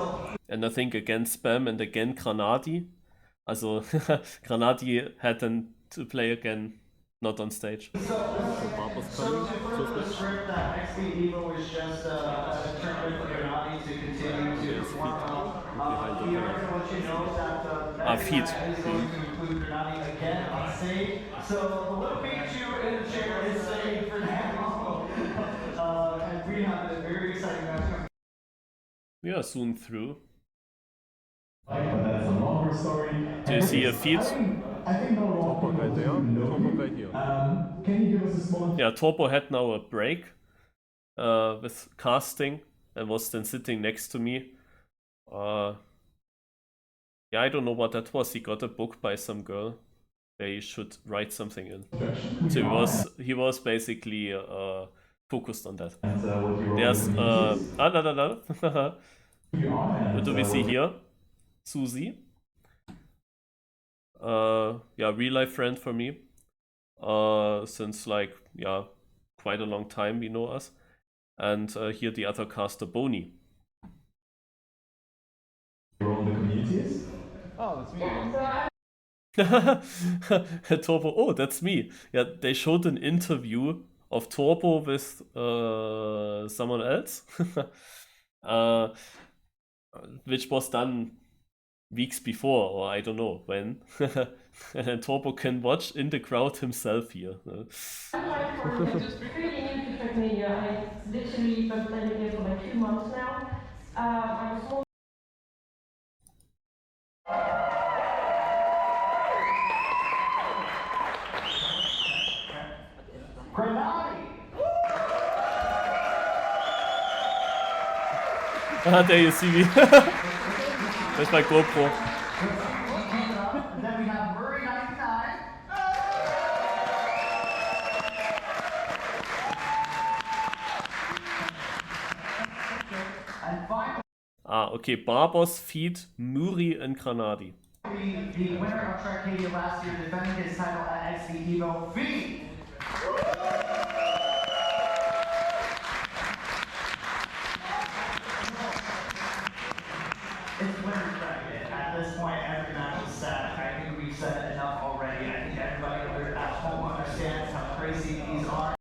And I think again Spam and again Granati. Also Granati had then to play again, not on stage. So to flip the script, that XPEVO was just a tournament for Granati to continue to perform. He already let you know that feet. is going to include Granati again on stage. So the little Pikachu in the chair is safe for now. And we have a very exciting match. We are soon through. But that's a longer story. Do you see a feed? I think no Torpo right there, Torpo right here. Can you give us a small... Yeah, Torpo had now a break with casting and was then sitting next to me. Yeah, I don't know what that was. He got a book by some girl. They should write something in. So he was basically focused on that. There's what do we see here? Susie. Yeah, real life friend for me. Since like, yeah, quite a long time we know us. And here the other caster, Boney. Oh, that's me. Torpo, oh, that's me. Yeah, they showed an interview of Torpo with someone else. Which was done weeks before, or I don't know when. And then Torpo can watch in the crowd himself here. Just pretty new to Trackmania. I literally been playing here for like 2 months now. I'm a small. There you see me. That's my GoPro. Then we have Murray 99. And finally, Okay, Barbos, Feed, Muri and Granati. the winner of Trackmania last year, defending his title at XPEVO, Feed. It's winner's bracket. At this point, every match is set. I think we've said enough already. I think everybody at home understands how crazy these are.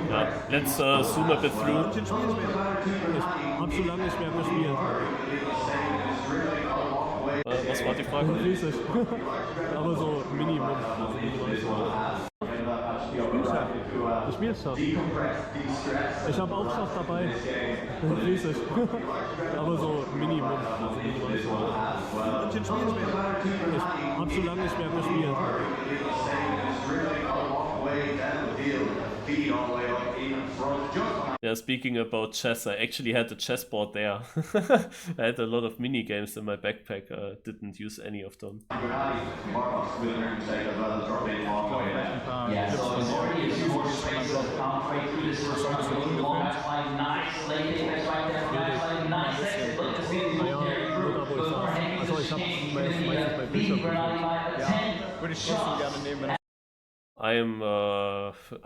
Yeah, let's zoom a bit through. Hab so lange nicht mehr gespielt. Was war die Frage? Riesig. Aber so Minimum. Ich spiele Schach. Ich habe auch Schach dabei. Riesig. Aber so Minimum. Ich habe so lange nicht mehr gespielt. Yeah, speaking about chess, I actually had a chessboard there. I had a lot of mini games in my backpack. Didn't use any of them.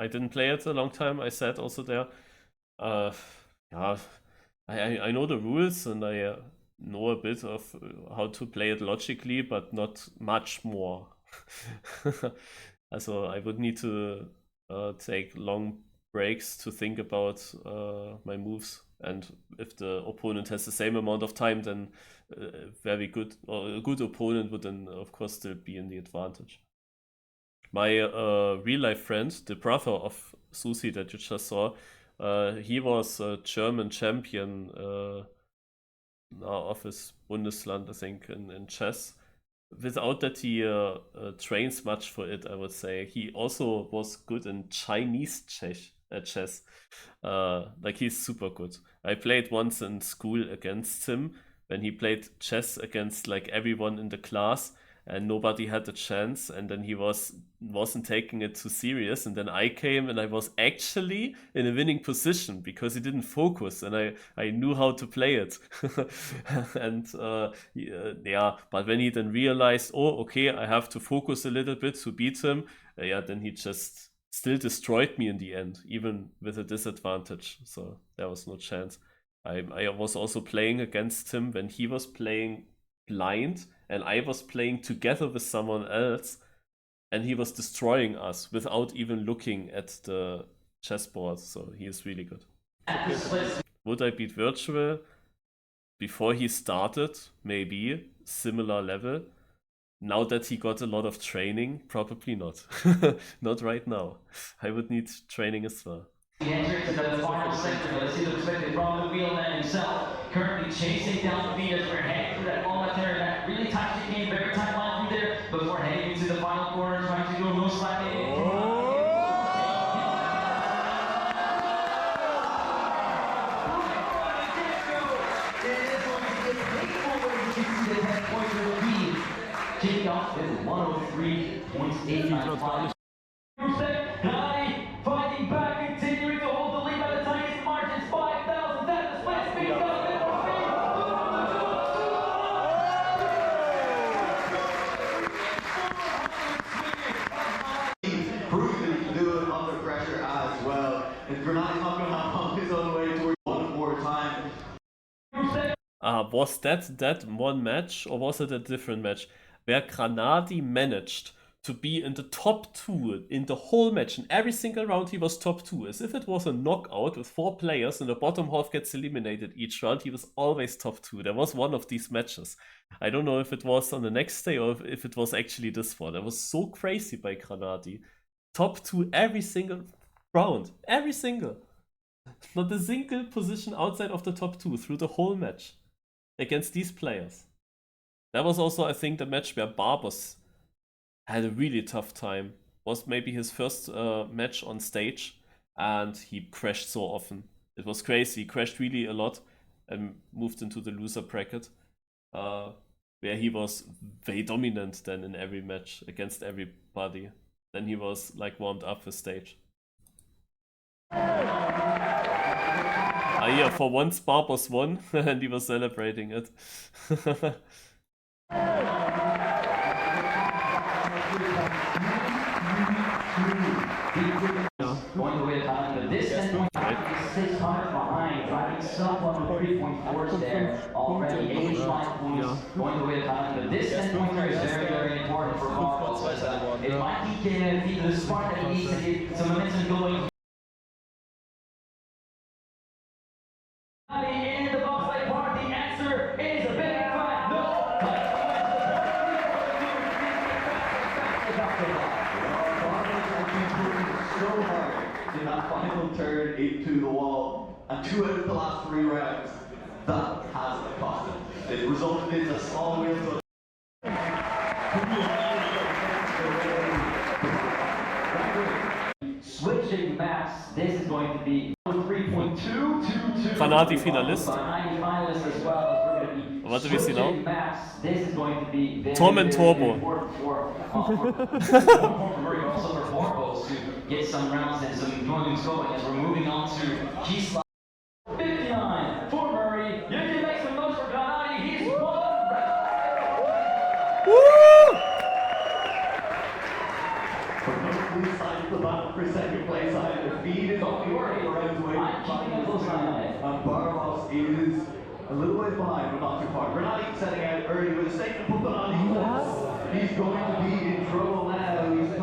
I didn't play it a long time. I said also there. Yeah, I know the rules and I know a bit of how to play it logically, but not much more. So I would need to take long breaks to think about my moves, and if the opponent has the same amount of time, then very good, or a good opponent would then of course still be in the advantage. My real life friend, the brother of Susi that you just saw, he was a German champion of his Bundesland, I think, in chess. Without that he trains much for it, I would say. He also was good in Chinese chess. Like, he's super good. I played once in school against him when he played chess against like everyone in the class and nobody had a chance, and then he wasn't taking it too serious, and then I came and I was actually in a winning position because he didn't focus and I knew how to play it. And yeah, but when he then realized, oh, okay, I have to focus a little bit to beat him, yeah, then he just still destroyed me in the end, even with a disadvantage, so there was no chance. I was also playing against him when he was playing blind and I was playing together with someone else, and he was destroying us without even looking at the chessboard, so he is really good. Would I beat Virtual? Before he started, maybe, similar level. Now that he got a lot of training, probably not. Not right now. I would need training as well. He enters to the final sector. Let's see the perspective from the wheelman himself. Currently chasing down the beat as we're heading through that all-terrain, that really tight chicane, very tight line through there before heading into the final corner, trying to go no slacking. Kicking off is 103.895. Fighting back, continuing to hold the lead by the tiniest margins, 5,000. That's the split speed. Proving that he can do it under pressure as well. And Grenadi's not going to have on his own way towards one more time. Was that one match, or was it a different match where Granadi managed to be in the top 2 in the whole match? In every single round he was top 2, as if it was a knockout with 4 players and the bottom half gets eliminated each round. He was always top 2. There was one of these matches. I don't know if it was on the next day or if it was actually this one. That was so crazy by Granadi. Top 2 every single round. Every single. Not a single position outside of the top 2 through the whole match against these players. That was also, I think, the match where Barbos had a really tough time. Was maybe his first match on stage, and he crashed so often. It was crazy. He crashed really a lot and moved into the loser bracket, where he was way dominant then in every match against everybody. Then he was like warmed up for stage. Yeah, for once Barbos won and he was celebrating it. Going the way of time, but this 10.5 is 600 behind, driving sub 103.4 there, already 85 points. Going the way of time, but this 10.3 is very, very important for Barbos. It might be the spark that he needs to get some momentum going. In the box like part, the answer is a big fat no. So hard in that final turn into the wall, and 2 out of the last 3 rounds, that has cost him. It resulted in a small wheel to switching maps. This is going to be 3.222. Granadi Finalist. Finalist as well. We're going to be what do we see now? Maps. This is going to be very, Tom and Turbo. important for also for Barbos to get some rounds and some volumes going as we're moving on to key slot 59 for Murray. You can make some noise for Granadi. He's won. the battle for second place. The feed is off the order around the way. And Barbos is a little way behind, but not too far. Grenadi setting out early with a statement put on his left. He's going to be in trouble now. He's in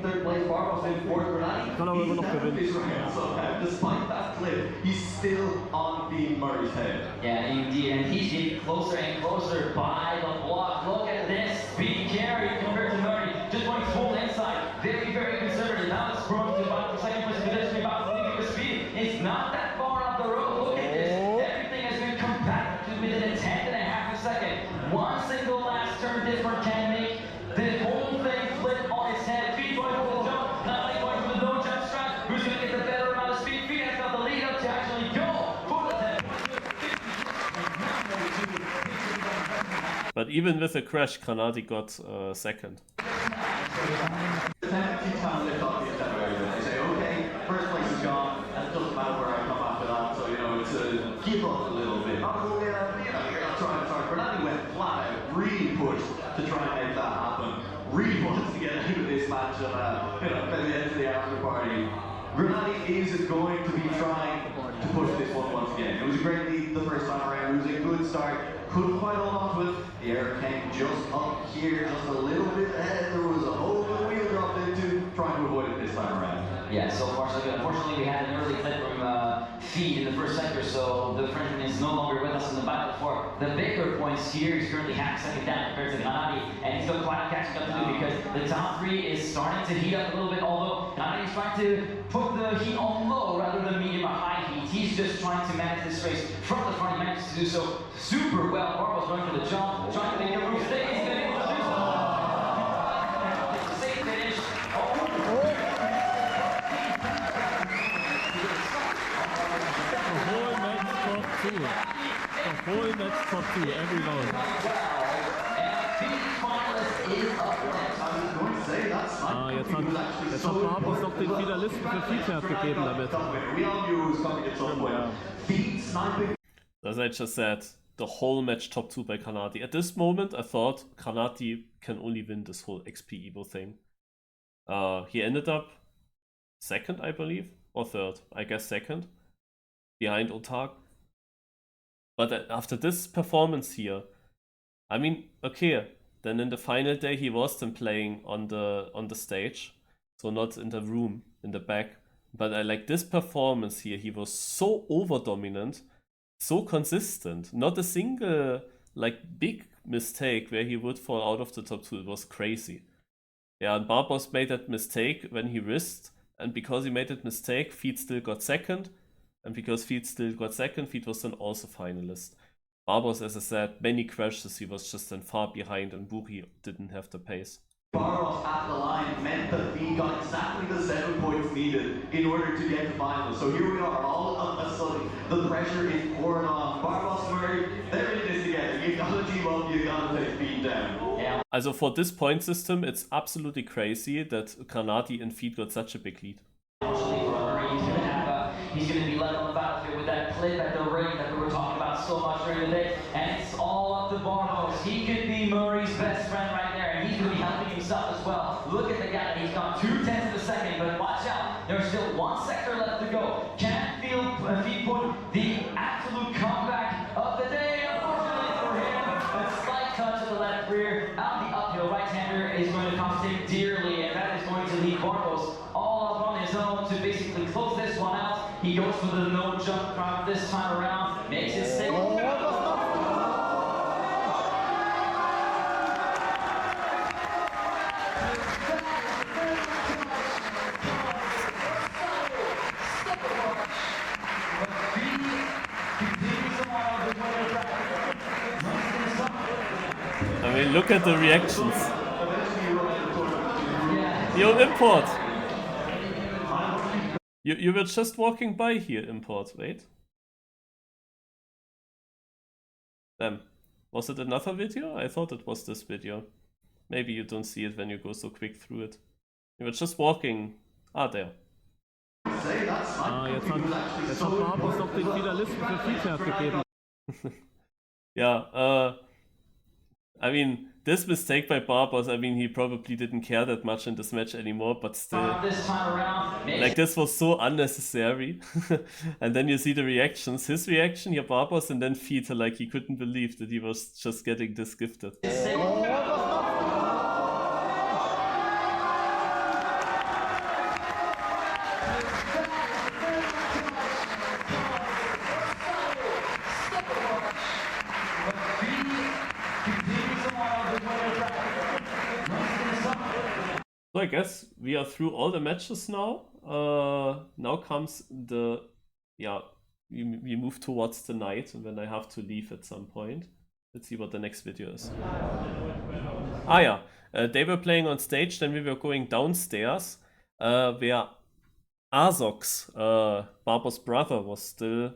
3rd place. Barbos in 4th. Grenadi he's down this round somehow. Despite that clip, he's still on Beam Murray's head. Yeah, indeed. And he's getting closer and closer by the block. Look at this speed carry compared to Murray. Just going full inside. Very, very conservative. Now it's brought to about the 2nd place pedestrian about to the speed. It's not that far off the road. Look at this. Everything has been compacted within a 10. But even with a crash, Granati got second. First place is gone, and it doesn't matter where I come after that, so, you know, it's a give up a little bit. Oh, yeah, you know, you're not trying to talk, but Granati went flat out, really pushed to try and make that happen. Really wants to get out of this match and, you know, maybe into the after party. Granati is going to be trying to push this one once again. It was a great lead the first time around, it was a good start, couldn't quite hold on to it. The air came just up here, just a little bit ahead, there was a hole the wheel dropped into, trying to avoid it this time around. Yeah, so far so good. Unfortunately, we had an early clip from feed in the first sector, so the Frenchman is no longer with us in the battle for the bigger points here. He's currently half second down compared to Granati, and he's got quite a catching up to do because the top three is starting to heat up a little bit, although Granati is trying to put the heat on low rather than medium or high heat. He's just trying to manage this race from the front. He manages to do so super well. Barbo's going for the jump, trying to make a move. He's going to be able to do so. Safe finish. The whole match top 2, every round. Jetzt hat Barbos noch den Finalisten für Feedback gegeben damit. As I just said, the whole match top 2 by Granati. At this moment, I thought Granati can only win this whole XPEVO thing. He ended up second, I believe, or third. I guess second, behind Otak. But after this performance here, I mean, okay, then in the final day he was then playing on the stage, so not in the room in the back. But I like this performance here. He was so over dominant, so consistent. Not a single like big mistake where he would fall out of the top 2. It was crazy. Yeah, and Barbos made that mistake when he risked, and because he made that mistake, Feed still got second. And because Feed still got second, Feed was then also finalist. Barbos, as I said, many crashes, he was just then far behind, and Buri didn't have the pace. Barbos at the line meant that Feed got exactly the 7 points needed in order to get to finals. So here we are, all of a sudden, the pressure is pouring on. Barbos, Murray, they're in this together. You gotta team up, you gotta take Feed down. Yeah. Also for this point system, it's absolutely crazy that Granati and Feed got such a big lead. He's going to be led on the battlefield with that clip at the ring that we were talking about so much during the day. And it's all up to Barbo's. He could be Murray's best friend right there, and he's going to be helping himself as well. Look at the gap. He's gone 2/10 of a second, but watch out. There's still one sector left to go. Can't Feed put the absolute comeback of the day. Unfortunately for him, a slight touch of the left rear. Out the uphill right-hander is going to cost him dearly, and that is going to leave Barbo's all up on his own to basically close this one out. He goes for the no jump crowd this time around, makes it safe. I mean, look at the reactions. Yo, Import! You were just walking by here, Import, wait. Damn. Was it another video? I thought it was this video. Maybe you don't see it when you go so quick through it. You were just walking. Ah, there. Jetzt hat Barbos noch den Finalisten für Feedback gegeben. Yeah, I mean, this mistake by Barbos, I mean, he probably didn't care that much in this match anymore, but still, This time around, like, this was so unnecessary. And then you see the reactions, his reaction, yeah, Barbos, and then Feed, like, he couldn't believe that he was just getting this gifted. So I guess we are through all the matches now. Now comes the, yeah, we move towards the night, and then I have to leave at some point. Let's see what the next video is. Ah yeah, they were playing on stage, then we were going downstairs, where Azox, Barbos' brother, was still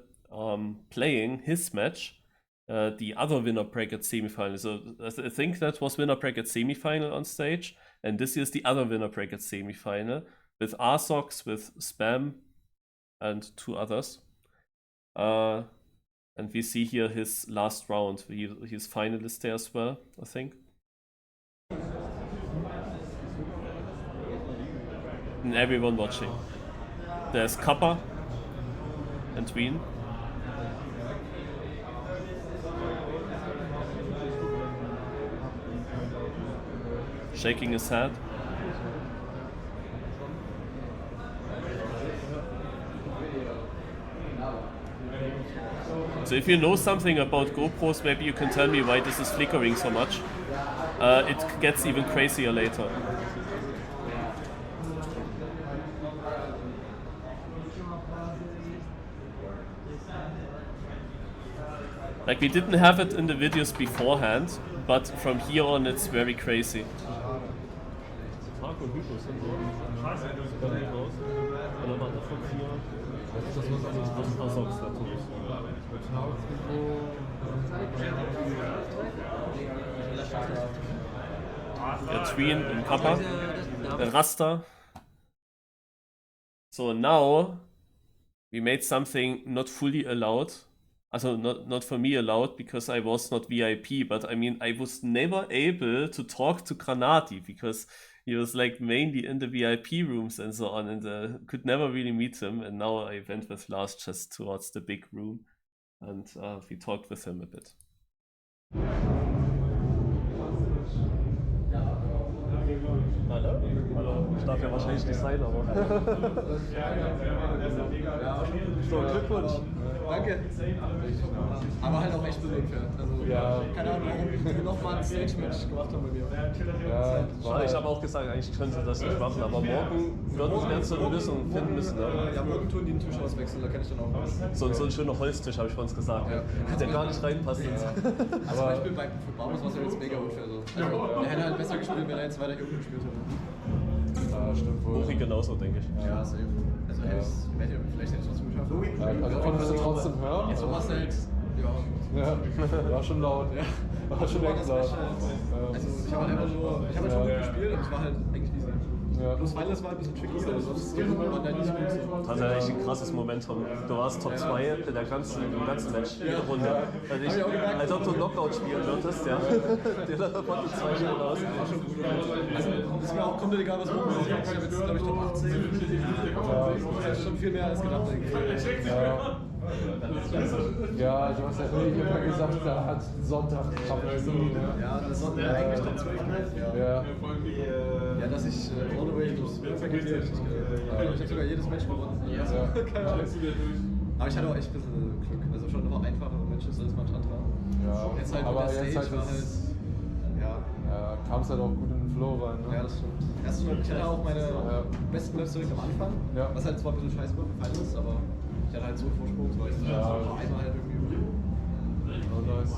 playing his match. the other winner bracket semifinal. So I think that was winner bracket semifinal on stage, and this is the other winner bracket semifinal with Arsox, with Spam, and 2 others. And we see here his last round. He's finalist there as well, I think. And everyone watching. There's Kappa and Tween. Shaking his head. So if you know something about GoPros, maybe you can tell me why this is flickering so much. It gets even crazier later. Like, we didn't have it in the videos beforehand, but from here on it's very crazy. Der Tween in Kappa, der Raster. So now we made something not fully allowed. Also not for me allowed, because I was not VIP, but I mean, I was never able to talk to Granati because he was like mainly in the VIP rooms and so on, and could never really meet him. And now I went with Lars just towards the big room, and we talked with him a bit. Hallo? Hallo. Ich darf ja wahrscheinlich nicht sein, aber... So, Glückwunsch. Danke. Aber halt auch echt bewegtfährt. Also, ja. Keine Ahnung, warum wir nochmal ein Stage-Match gemacht haben bei mir. Ja, ich habe auch gesagt, eigentlich könnte das nicht machen, aber morgen würden wir so eine Lösung finden müssen. Ne? Ja, morgen tun die den Tisch auswechseln, da kann ich dann auch was. So ein schöner Holztisch, habe ich vorhin gesagt. Ja. Der gar nicht reinpasst. Ja. Also zum Beispiel für Barbus war es ja jetzt mega unfair. Also er hätte halt besser gespielt, wenn er jetzt weiter hier unten gespielt hätte. Ja, stimmt wohl. Buchi genauso, denke ich. Ja, safe. Also vielleicht hätte ich trotzdem geschafft. Also konntest du trotzdem hören? Ja, so was halt, ja, war schon laut. Ja. War schon echt laut. Also ich habe halt einfach nur, ich habe halt schon gut gespielt und es war halt eigentlich easy. Ja. Bloß Finals war ein bisschen tricky, also das Skill war dann nicht gut so. Das war echt ein krasses Momentum. Du warst Top 2 in der ganzen Match, jede Runde. Also als ob du Knockout spielen würdest, ja. Der konnte 2 Spiele aus. War schon gut. Also es ist mir auch komplett egal, was man macht. Ich habe jetzt, glaube ich, Top 18. Das ist schon viel mehr als gedacht eigentlich. Ja, du hast ja immer gesagt, er hat Sonntag Ja, das sollten wir eigentlich Top 12 Ja, dass ich all the way durchs Fakultät. Ich habe sogar jedes Match gewonnen. Ja. Keine Ahnung. Aber ich hatte auch echt ein bisschen Glück. Also schon noch einfachere Matches als manch andere. Ja, jetzt halt aber der jetzt Stage war halt. Ja, kam es halt auch gut in den Flow rein. Ne? Ja, das stimmt. Ich hatte auch meine besten Maps direkt am Anfang, was halt zwar ein bisschen scheiße gefallen ist, aber ich hatte halt so einen Vorsprung, weil ich einmal halt irgendwie. Nice.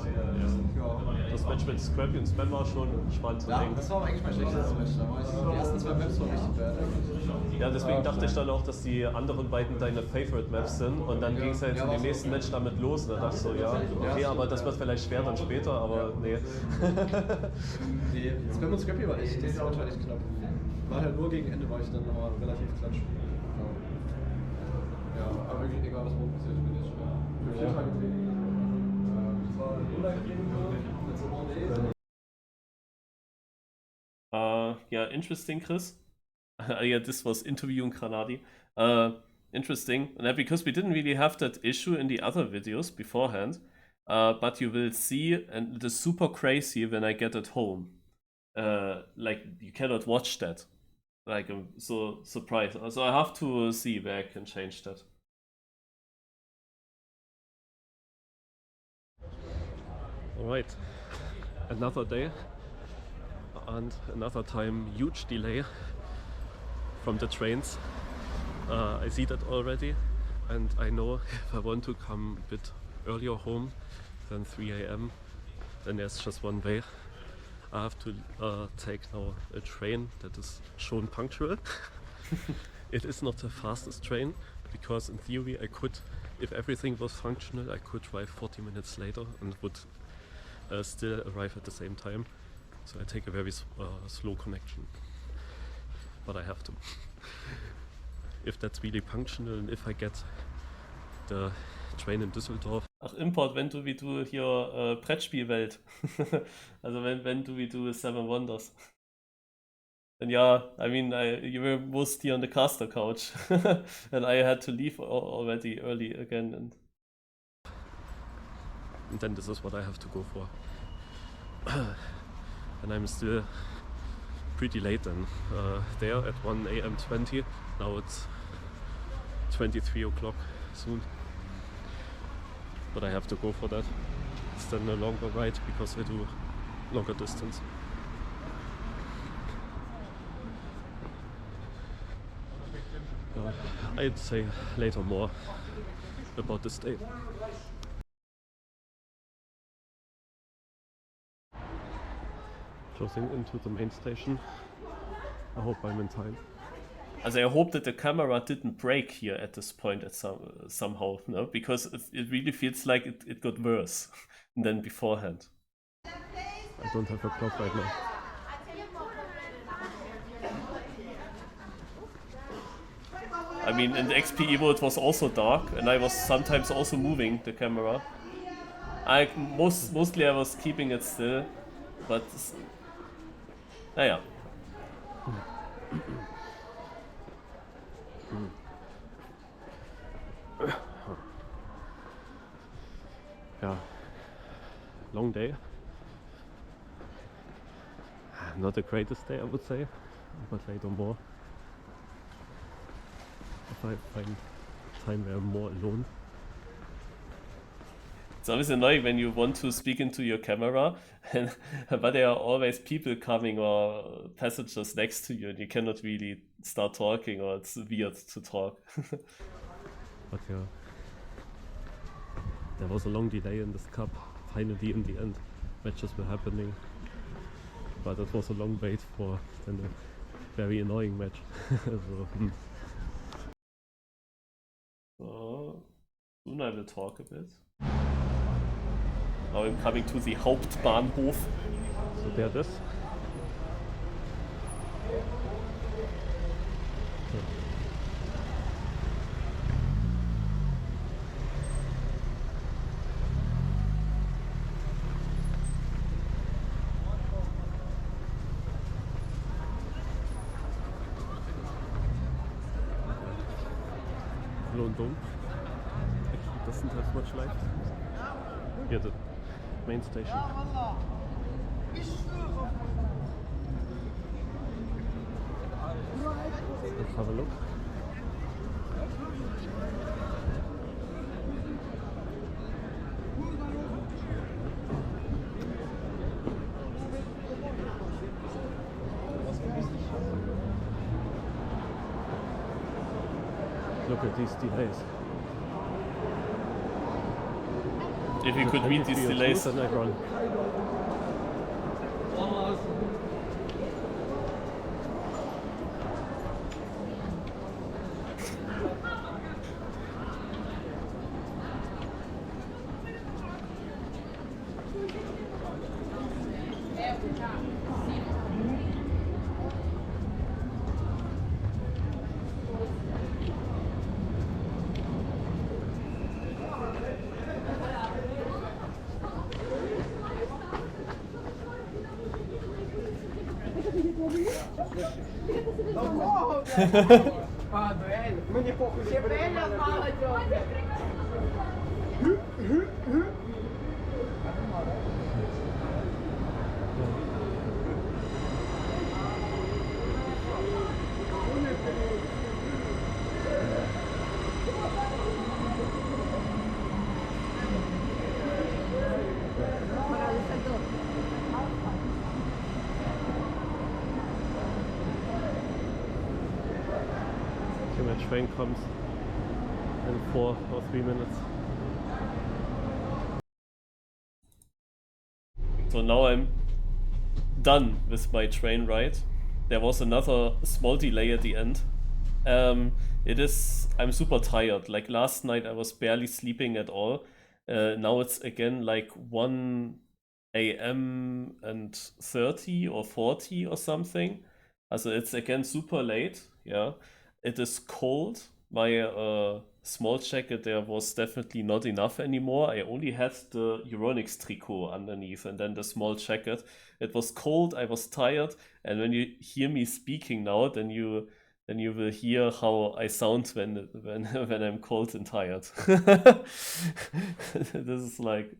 Das Match mit Scrappy und Spam war schon spannend zu denken. Das war eigentlich mein schlechtestes Match. Die ersten 2 Maps waren richtig bad eigentlich. Ja, deswegen dachte ich dann auch, dass die anderen beiden deine Favorite Maps sind, und dann ging es ja jetzt in dem nächsten Match damit los, und da dachte ich so, ja, okay, aber das wird vielleicht schwer dann später, aber nee. Nee, Spam und Scrappy war echt, das war wahrscheinlich knapp. War halt nur gegen Ende, war ich dann aber relativ klatsch. Ja, aber wirklich egal, was morgen passiert, ich bin jetzt schon für 4 Tage Training. Yeah, interesting, Chris. Yeah, this was interviewing Granadi. Interesting, because we didn't really have that issue in the other videos beforehand, but you will see, and it is super crazy when I get it home. Like, you cannot watch that. Like, I'm so surprised. So I have to see where I can change that. Alright, another day and another time huge delay from the trains. I see that already, and I know if I want to come a bit earlier home than 3 AM, then there's just one way. I have to take now a train that is shown punctual. It is not the fastest train, because in theory I could if everything was functional, I could drive 40 minutes later and would still arrive at the same time. So I take a very slow connection, but I have to. If that's really functional and if I get the train in Düsseldorf. Ach, Import, wenn du wie du hier Brettspielwelt. Also wenn du wie du Seven Wonders. And yeah, I mean, you were mostly on the caster couch, and I had to leave already early again. And then this is what I have to go for. And I'm still pretty late then. There at 1 AM 20, now it's 23 o'clock soon. But I have to go for that. It's then a longer ride because I do longer distance. I'd say later more about this day. Closing into the main station. I hope I'm in time. Also I hope that the camera didn't break here at this point somehow, no? Because it really feels like it got worse than beforehand. I don't have a clock right now. I mean, in the XPEVO it was also dark, and I was sometimes also moving the camera. Mostly I was keeping it still, but naja. Yeah, long day. Not the greatest day, I would say, but later more. If I find time where I'm more alone. It's always annoying when you want to speak into your camera, but there are always people coming or passengers next to you, and you cannot really start talking, or it's weird to talk. But yeah, there was a long delay in this cup. Finally, in the end, matches were happening, but it was a long wait for then a very annoying match. So soon I will talk a bit. Now I'm coming to the Hauptbahnhof. So there it is. London actually doesn't have much life. Here, the main station. Let's have a look. Look at these delays. If you could read these delays. Then I run. Мені похуй. Ще Беля мало дьогти. My train comes in 4 or 3 minutes. So now I'm done with my train ride. There was another small delay at the end, I'm super tired. Like last night I was barely sleeping at all. Now it's again like 1 AM and 30 or 40 or something. Also it's again super late, yeah. It is cold. My small jacket there was definitely not enough anymore. I only had the Euronics tricot underneath and then the small jacket. It was cold, I was tired, and when you hear me speaking now, then you will hear how I sound when I'm cold and tired. This is like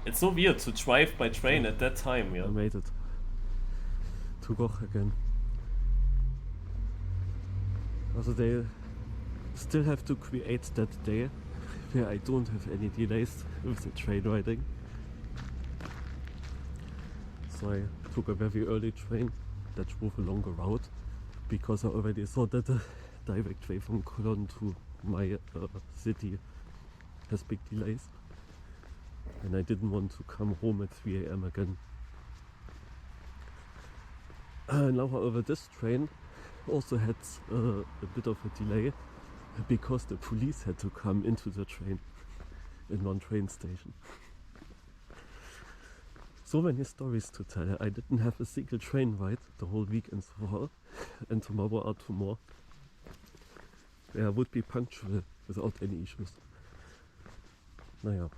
it's so weird to drive by train at that time, yeah. I made it to Goch again. Also they still have to create that day where I don't have any delays with the train riding. So I took a very early train that drove a longer route because I already saw that the direct way from Cologne to my city has big delays. And I didn't want to come home at 3 AM again. Now however this train also had a bit of a delay because the police had to come into the train in one train station. So many stories to tell. I didn't have a single train ride the whole weekend so far, and tomorrow are 2 more. I would be punctual without any issues. Naja.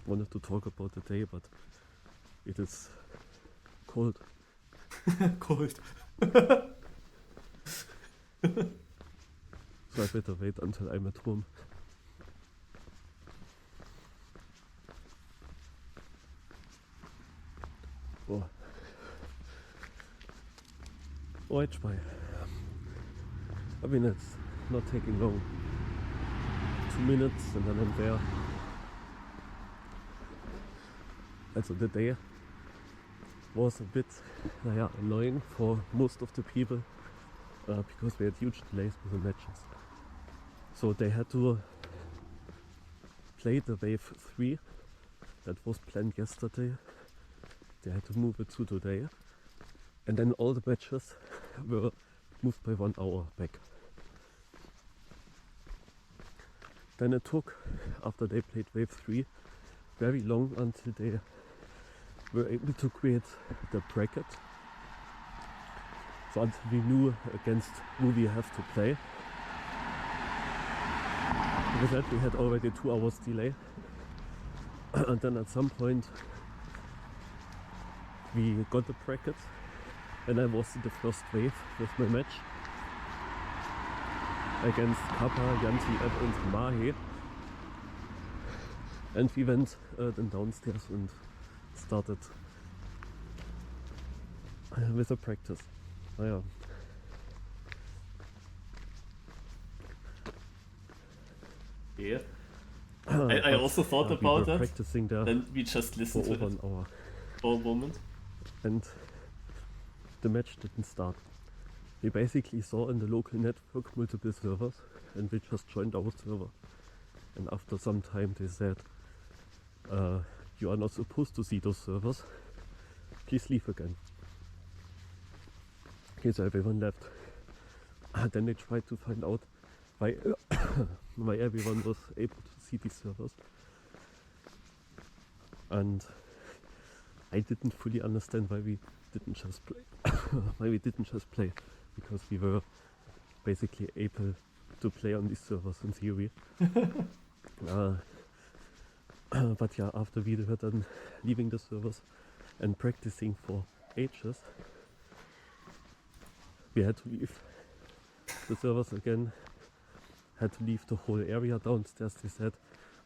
Wanted to talk about the day, but it is cold. Cold. So I better wait until I'm at home. Oh. Alright, bye. I mean, it's not taking long. 2 minutes and then I'm there. Also the day was a bit annoying for most of the people because we had huge delays with the matches. So they had to play the wave 3 that was planned yesterday. They had to move it to today, and then all the matches were moved by 1 hour back. Then it took, after they played wave 3, very long until they were able to create the bracket. So until we knew against who we have to play. With that we had already 2 hours delay. And then at some point we got the bracket and I was in the first wave with my match against Kappa, Janti and Mahe. And we went then downstairs and started with the practice. Naja. Yeah. I also thought about that. Practicing there. Then we just listened to it for a moment. And the match didn't start. We basically saw in the local network multiple servers and we just joined our server. And after some time they said, you are not supposed to see those servers. Please leave again. Okay, so everyone left. Then they tried to find out why everyone was able to see these servers. And I didn't fully understand why we didn't just play. Because we were basically able to play on these servers in theory. But yeah, after we were done leaving the servers and practicing for ages, we had to leave the servers again, had to leave the whole area downstairs. They said,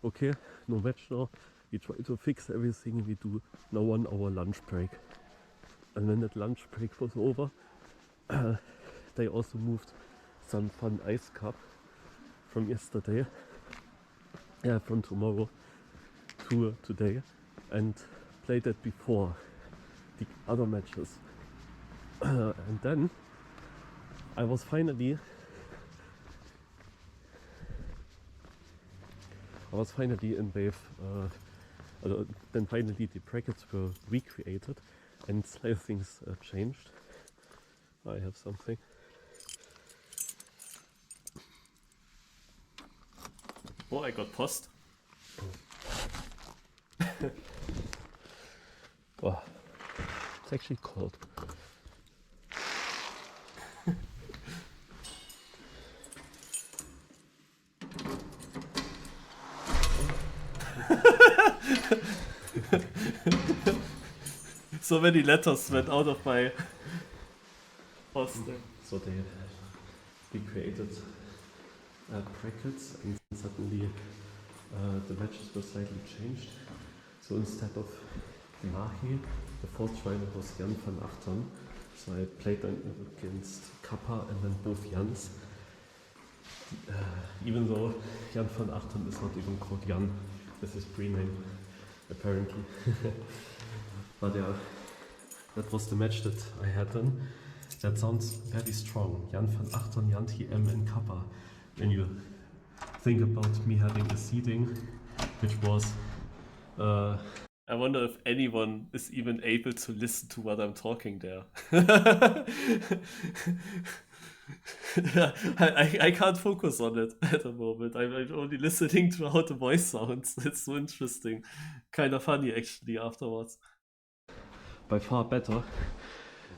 okay, no match now, we try to fix everything, we do now 1 hour lunch break. And when that lunch break was over, they also moved some fun ice cup from yesterday, from tomorrow to today, and played it before the other matches. And then I was finally in wave, then finally the brackets were recreated and slight things changed. I have something. Oh, I got post. Wow, it's actually cold. So many letters went out of my post. So they recreated brackets, and suddenly the matches were slightly changed. So instead of Mahi, the fourth driver was Jan van Achtern. So I played against Kappa and then both Jans. Even though Jan van Achtern is not even called Jan with his pre-name, apparently. But yeah, that was the match that I had then. That sounds very strong. Jan van Achtern, Jan TM and Kappa. When you think about me having a seeding, which was... I wonder if anyone is even able to listen to what I'm talking there. I can't focus on it at the moment. I'm only listening to how the voice sounds. It's so interesting. Kind of funny actually afterwards. By far better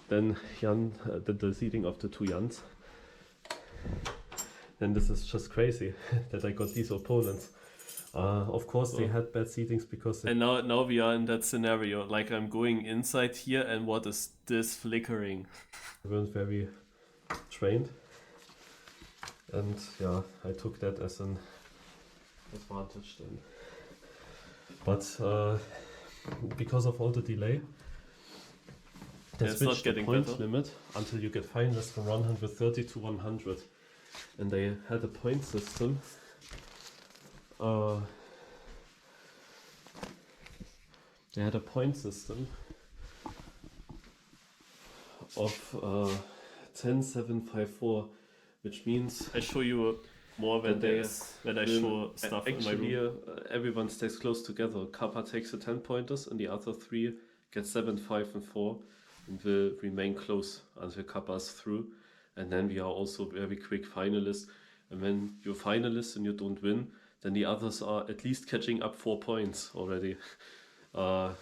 than Jan, the seeding of the two Jans. And this is just crazy that I got these opponents. Of course, they had bad seedings because... And now we are in that scenario. Like, I'm going inside here, and what is this flickering? They weren't very trained. And yeah, I took that as an advantage then. But because of all the delay, they switched the point limit until you get finalists from 130 to 100. And they had a point system. They had a point system of 10, 7, 5, 4, which means I show you more when I show stuff actually, in my room. Everyone stays close together. Kappa takes the 10 pointers and the other 3 get 7, 5 and 4 and will remain close until Kappa is through. And then we are also very quick finalists. And when you're finalists and you don't win, then the others are at least catching up 4 points already. When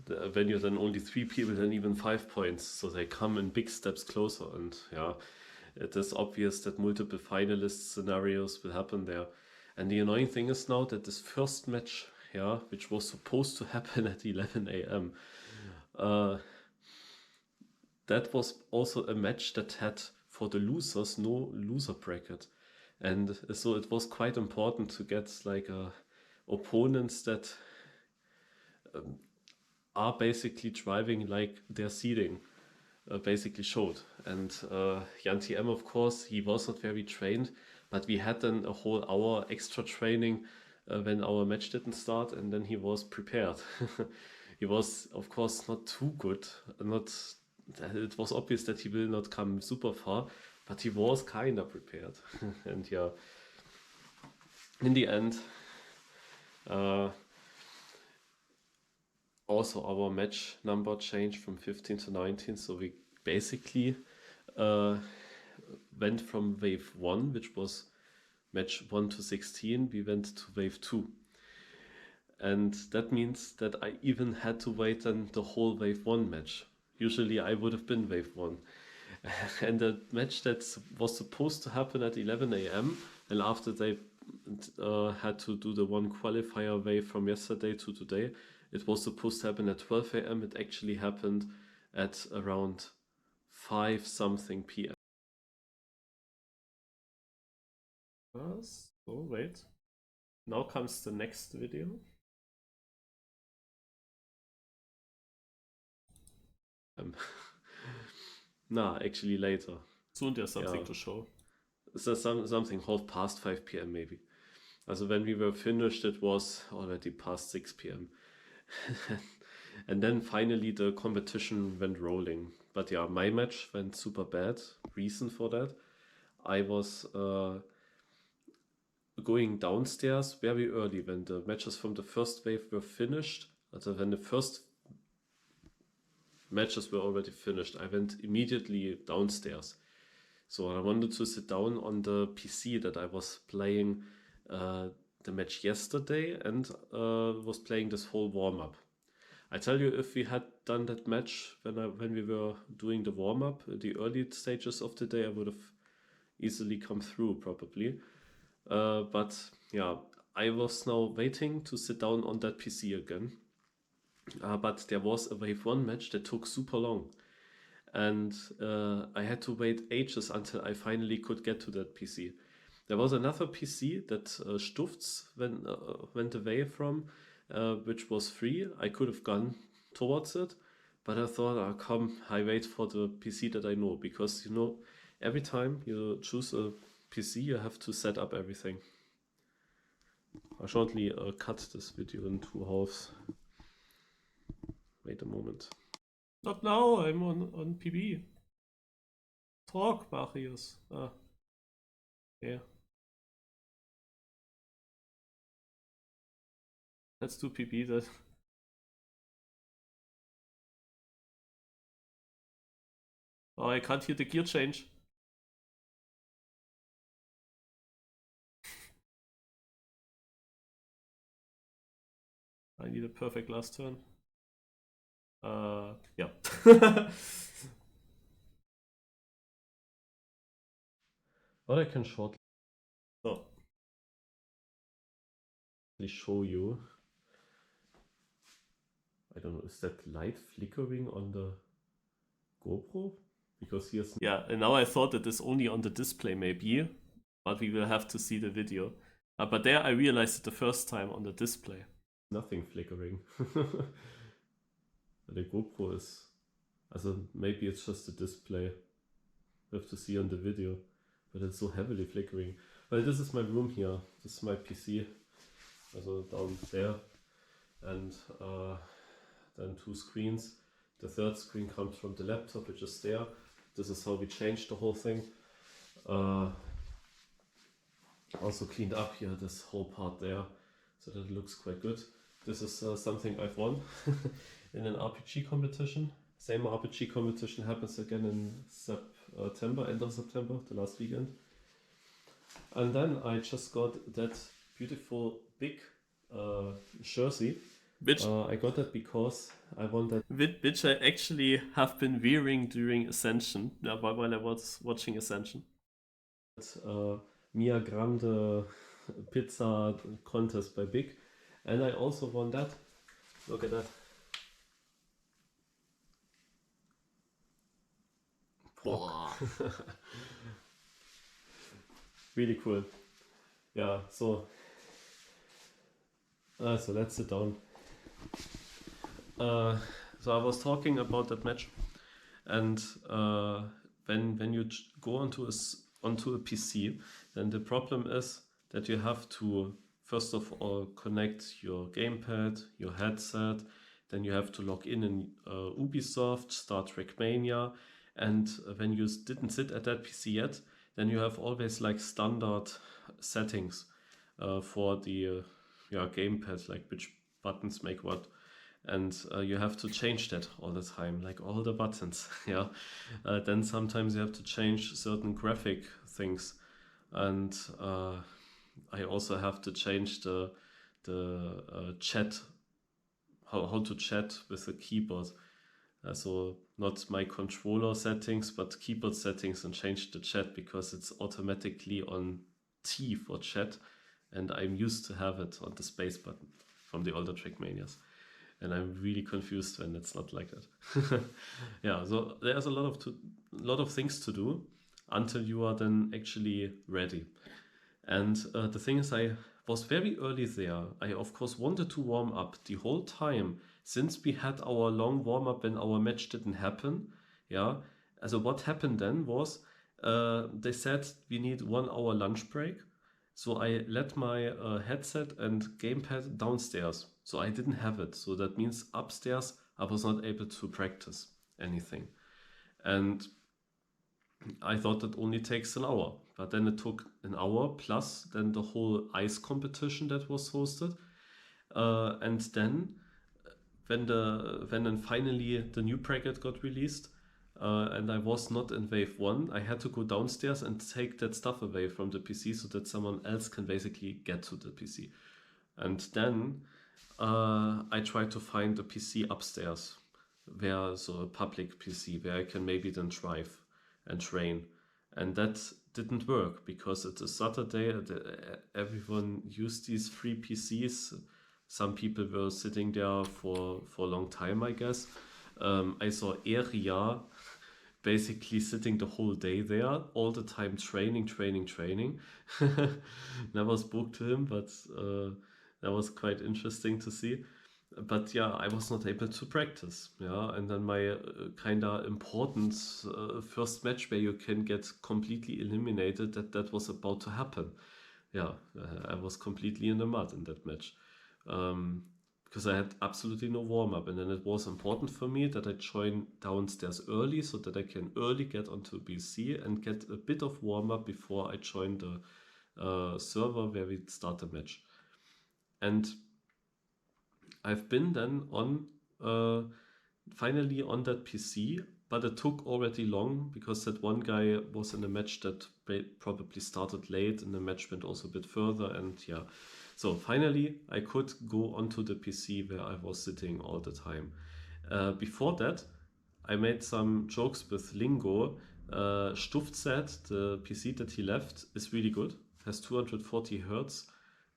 you're then only 3 people, then even 5 points. So they come in big steps closer. And yeah, it is obvious that multiple finalist scenarios will happen there. And the annoying thing is now that this first match, yeah, which was supposed to happen at 11 AM, that was also a match that had, for the losers, no loser bracket. And so it was quite important to get like opponents that are basically driving like their seeding basically showed. And Jan TM, of course, he was not very trained, but we had then a whole hour extra training when our match didn't start, and then he was prepared. He was, of course, not too good. It was obvious that he will not come super far, but he was kind of prepared. And yeah, in the end, also our match number changed from 15 to 19, so we basically went from wave 1, which was match 1 to 16, we went to wave 2. And that means that I even had to wait then the whole wave 1 match. Usually I would have been wave 1. And the match that was supposed to happen at 11 AM, and after they had to do the one qualifier wave from yesterday to today, it was supposed to happen at 12 AM. It actually happened at around 5 something PM. Oh, wait. Now comes the next video. Nah, actually later. Soon there's something to show. So something half past 5 p.m. maybe. Also when we were finished, it was already past 6 p.m. And then finally the competition went rolling. But yeah, my match went super bad. Reason for that, I was going downstairs very early when the matches from the first wave were finished. Also when the first matches were already finished, I went immediately downstairs. So I wanted to sit down on the PC that I was playing the match yesterday and was playing this whole warm-up. I tell you, if we had done that match when we were doing the warm-up, the early stages of the day, I would have easily come through probably. But yeah, I was now waiting to sit down on that PC again. But there was a wave 1 match that took super long. And I had to wait ages until I finally could get to that PC. There was another PC that Stufts went away from, which was free. I could have gone towards it, but I thought, I wait for the PC that I know, because you know, every time you choose a PC, you have to set up everything. I'll shortly cut this video in 2 halves. Wait a moment. Not now, I'm on PB. Talk, Marius. Yeah. Let's do PB that. Oh, I can't hear the gear change. I need a perfect last turn. Yeah. What I can shortly show you. I don't know, is that light flickering on the GoPro? Because here's... Yeah, and now I thought that it's only on the display maybe, but we will have to see the video. But there I realized it the first time on the display. Nothing flickering. The GoPro is... Also maybe it's just the display. You have to see on the video. But it's so heavily flickering. Well, this is my room here. This is my PC. Also down there. And then 2 screens. The third screen comes from the laptop, which is there. This is how we changed the whole thing. Also cleaned up here this whole part there, so that it looks quite good. This is something I've won in an RPG competition. Same RPG competition happens again in September, end of September, the last weekend. And then I just got that beautiful big jersey. Which I got that because I won that. Which I actually have been wearing during Ascension, while I was watching Ascension. Mia Grande pizza contest by Big, and I also won that. Look at that. Really cool. Yeah, so let's sit down. So I was talking about that match, and when you go onto a PC, then the problem is that you have to first of all connect your gamepad, your headset, then you have to log in Ubisoft, start Trackmania, and when you didn't sit at that PC yet, then you have always like standard settings for the gamepad, like which buttons make what. And you have to change that all the time, like all the buttons. Yeah. Then sometimes you have to change certain graphic things, and I also have to change the chat, how to chat with the keyboard. So not my controller settings, but keyboard settings, and change the chat because it's automatically on T for chat, and I'm used to have it on the space button from the older Trackmanias. And I'm really confused when it's not like that. Yeah, so there's a lot of things to do until you are then actually ready. And the thing is, I was very early there. I of course wanted to warm up the whole time since we had our long warm up when our match didn't happen. Yeah, So what happened then was they said we need 1 hour lunch break. So I let my headset and gamepad downstairs. So I didn't have it. So that means upstairs I was not able to practice anything. And I thought that only takes an hour. But then it took an hour plus then the whole ice competition that was hosted. And then when then finally the new bracket got released, and I was not in wave 1, I had to go downstairs and take that stuff away from the PC so that someone else can basically get to the PC. And then I tried to find a PC upstairs, so a public PC where I can maybe then drive and train. And that didn't work because it's a Saturday, everyone used these free PCs. Some people were sitting there for a long time, I guess. I saw Eria basically sitting the whole day there, all the time training. Never spoke to him, but that was quite interesting to see. But yeah, I was not able to practice. Yeah, and then my kind of important first match where you can get completely eliminated, that was about to happen. Yeah, I was completely in the mud in that match. Because I had absolutely no warm-up, and then it was important for me that I join downstairs early so that I can early get onto BC and get a bit of warm-up before I join the server where we start the match. And I've been then on finally on that PC, but it took already long because that one guy was in a match that probably started late and the match went also a bit further, and yeah. So finally, I could go onto the PC where I was sitting all the time. Before that, I made some jokes with Lingo. Stuft said the PC that he left is really good. Has 240 Hertz,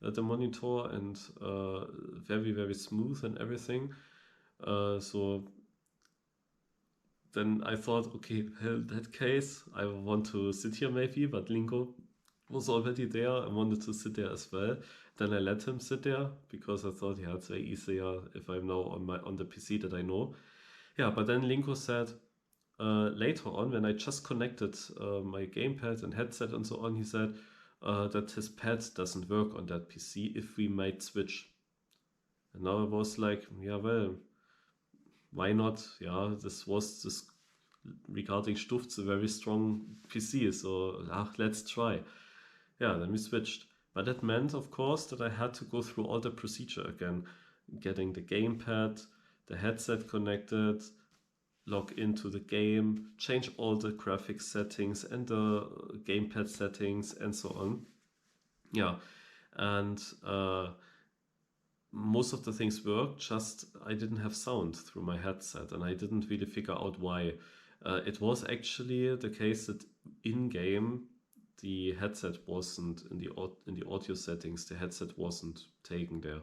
the monitor, and very, very smooth and everything. So then I thought, okay, in that case, I want to sit here maybe, but Lingo was already there. I wanted to sit there as well. Then I let him sit there because I thought, yeah, it's way easier if I'm now on the PC that I know. Yeah, but then Linko said later on, when I just connected my gamepad and headset and so on, he said that his pad doesn't work on that PC if we might switch. And now I was like, yeah, well, why not? Yeah, this regarding Stuft's a very strong PC, so let's try. Yeah, then we switched. But that meant, of course, that I had to go through all the procedure again. Getting the gamepad, the headset connected, log into the game, change all the graphics settings and the gamepad settings and so on. Yeah, and most of the things worked, just I didn't have sound through my headset and I didn't really figure out why. It was actually the case that in-game the headset wasn't in the audio settings. The headset wasn't taken there.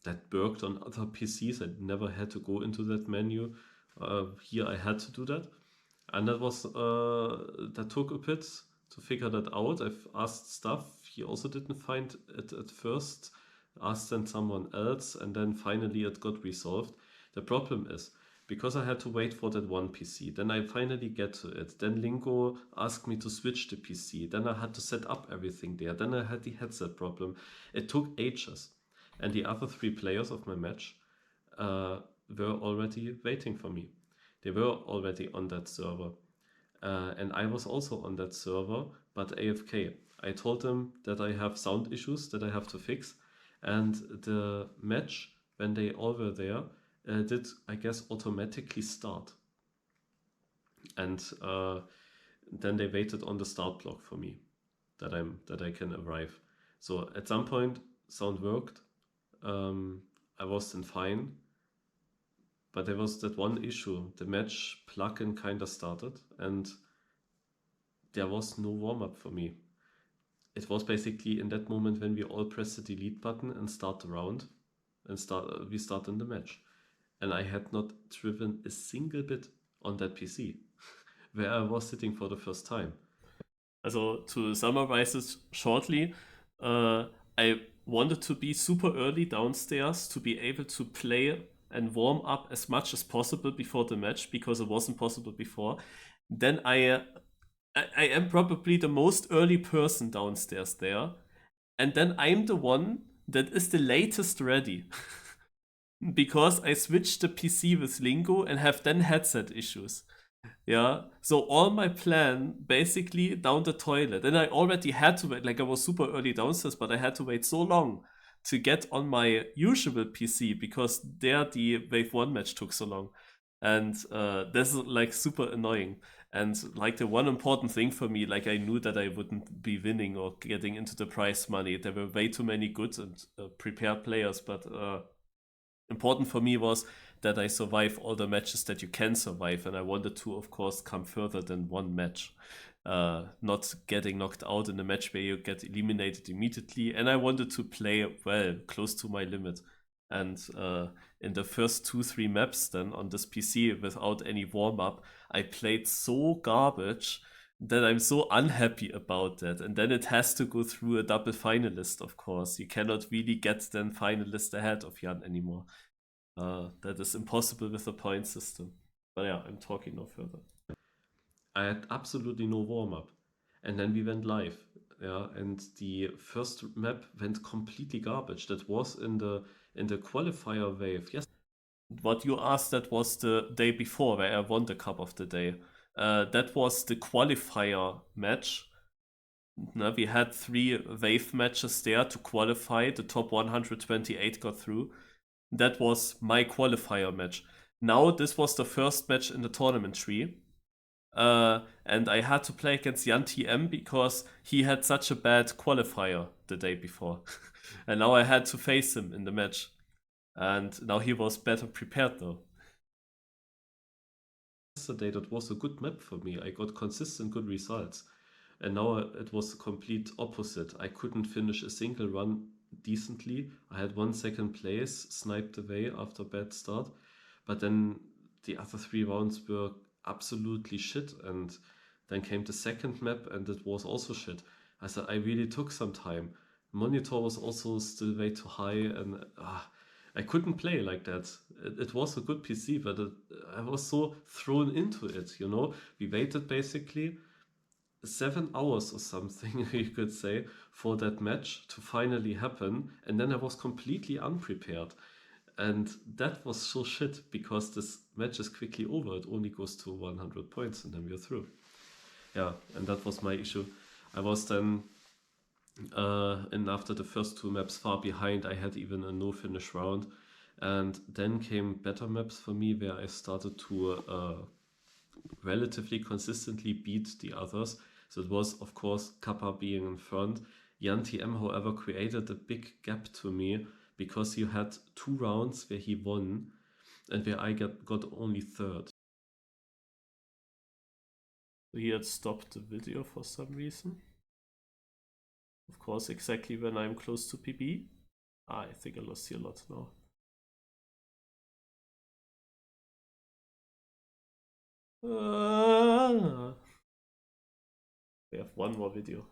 That worked on other PCs. I never had to go into that menu. Here I had to do that, and that took a bit to figure that out. I've asked stuff. He also didn't find it at first. Asked then someone else, and then finally it got resolved. The problem is, because I had to wait for that one PC, then I finally get to it. Then Lingo asked me to switch the PC. Then I had to set up everything there. Then I had the headset problem. It took ages. And the other 3 players of my match were already waiting for me. They were already on that server. And I was also on that server, but AFK. I told them that I have sound issues that I have to fix. And the match, when they all were there, did, I guess, automatically start. And then they waited on the start block for me, that I can arrive. So at some point, sound worked. I was then fine. But there was that one issue. The match plugin kind of started, and there was no warm-up for me. It was basically in that moment when we all press the delete button and start the round, and we start in the match. And I had not driven a single bit on that PC, where I was sitting for the first time. Also, to summarize it shortly, I wanted to be super early downstairs to be able to play and warm up as much as possible before the match, because it wasn't possible before, then I am probably the most early person downstairs there, and then I'm the one that is the latest ready. Because I switched the PC with Lingo and have then headset issues. Yeah, so all my plan basically down the toilet, and I already had to wait, like I was super early downstairs, but I had to wait so long to get on my usual PC because there the Wave 1 match took so long. And this is like super annoying. And like the one important thing for me, like I knew that I wouldn't be winning or getting into the prize money. There were way too many good and prepared players, but important for me was that I survive all the matches that you can survive, and I wanted to, of course, come further than one match. Not getting knocked out in a match where you get eliminated immediately, and I wanted to play well, close to my limit. And in the first 2-3 maps then on this PC without any warm-up, I played so garbage that I'm so unhappy about that. And then it has to go through a double finalist, of course. You cannot really get then finalist ahead of Jan anymore. That is impossible with the point system. But yeah, I'm talking no further. I had absolutely no warm-up. And then we went live. Yeah, and the first map went completely garbage. That was in the qualifier wave. Yes. What you asked, that was the day before where I won the Cup of the Day. That was the qualifier match. Now, we had 3 wave matches there to qualify. The top 128 got through. That was my qualifier match. Now this was the first match in the tournament tree. And I had to play against Jan TM because he had such a bad qualifier the day before. And now I had to face him in the match. And now he was better prepared though. Yesterday that was a good map for me. I got consistent good results. And now it was the complete opposite. I couldn't finish a single run decently. I had 1 second place, sniped away after a bad start. But then the other 3 rounds were absolutely shit. And then came the second map and it was also shit. I said, I really took some time. Monitor was also still way too high and I couldn't play like that. It was a good PC, but I was so thrown into it, you know. We waited basically 7 hours or something, you could say, for that match to finally happen, and then I was completely unprepared. And that was so shit, because this match is quickly over. It only goes to 100 points and then we're through. Yeah, and that was my issue. I was then, and after the first 2 maps far behind, I had even a no finish round. And then came better maps for me, where I started to relatively consistently beat the others. So it was, of course, Kappa being in front. Jan TM, however, created a big gap to me because he had 2 rounds where he won and where I got only 3rd. He had stopped the video for some reason. Of course, exactly when I'm close to PB. I think I lost here a lot now. We have 1 more video.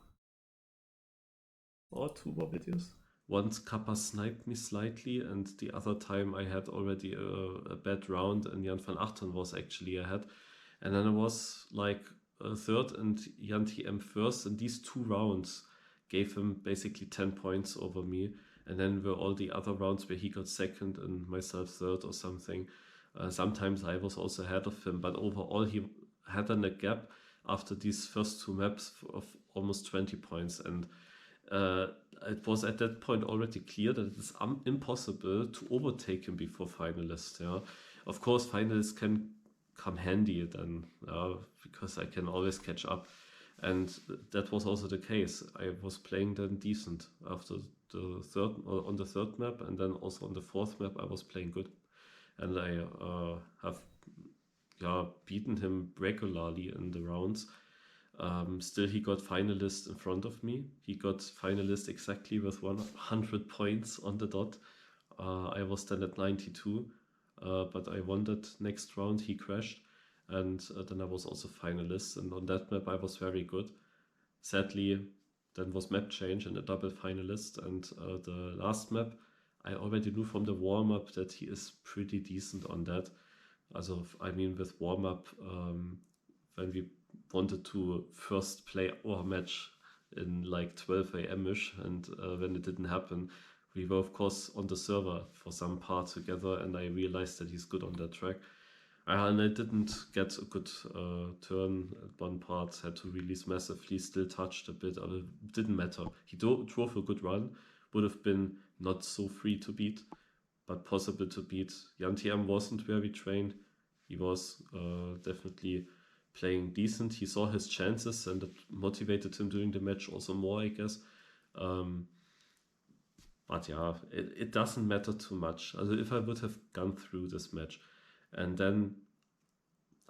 Or 2 more videos. Once Kappa sniped me slightly, and the other time I had already a bad round and Jan van Achtern was actually ahead. And then I was like 3rd and Jan TM 1st, and these 2 rounds gave him basically 10 points over me. And then were all the other rounds where he got 2nd and myself 3rd or something. Sometimes I was also ahead of him, but overall he had then a gap after these first 2 maps of almost 20 points. And it was at that point already clear that it is impossible to overtake him before finalists. Yeah, of course finalists can come handy then, because I can always catch up, and that was also the case. I was playing then decent after the on the 3rd map, and then also on the 4th map I was playing good, and I have beaten him regularly in the rounds. Still, he got finalist in front of me. He got finalist exactly with 100 points on the dot. I was then at 92, but I won that next round. He crashed, and then I was also finalist. And on that map, I was very good. Sadly, then was map change and a double finalist. And the last map, I already knew from the warm-up that he is pretty decent on that. Also, I mean, with warm-up, when we wanted to first play our match in like 12 a.m.-ish, and when it didn't happen, we were of course on the server for some part together, and I realized that he's good on that track. And I didn't get a good turn at one part, had to release massively, still touched a bit, it didn't matter. He drove a good run, would have been not so free to beat, but possible to beat. Jan TM wasn't very trained. He was definitely playing decent. He saw his chances and it motivated him during the match also more, I guess. But yeah, it doesn't matter too much. Also if I would have gone through this match and then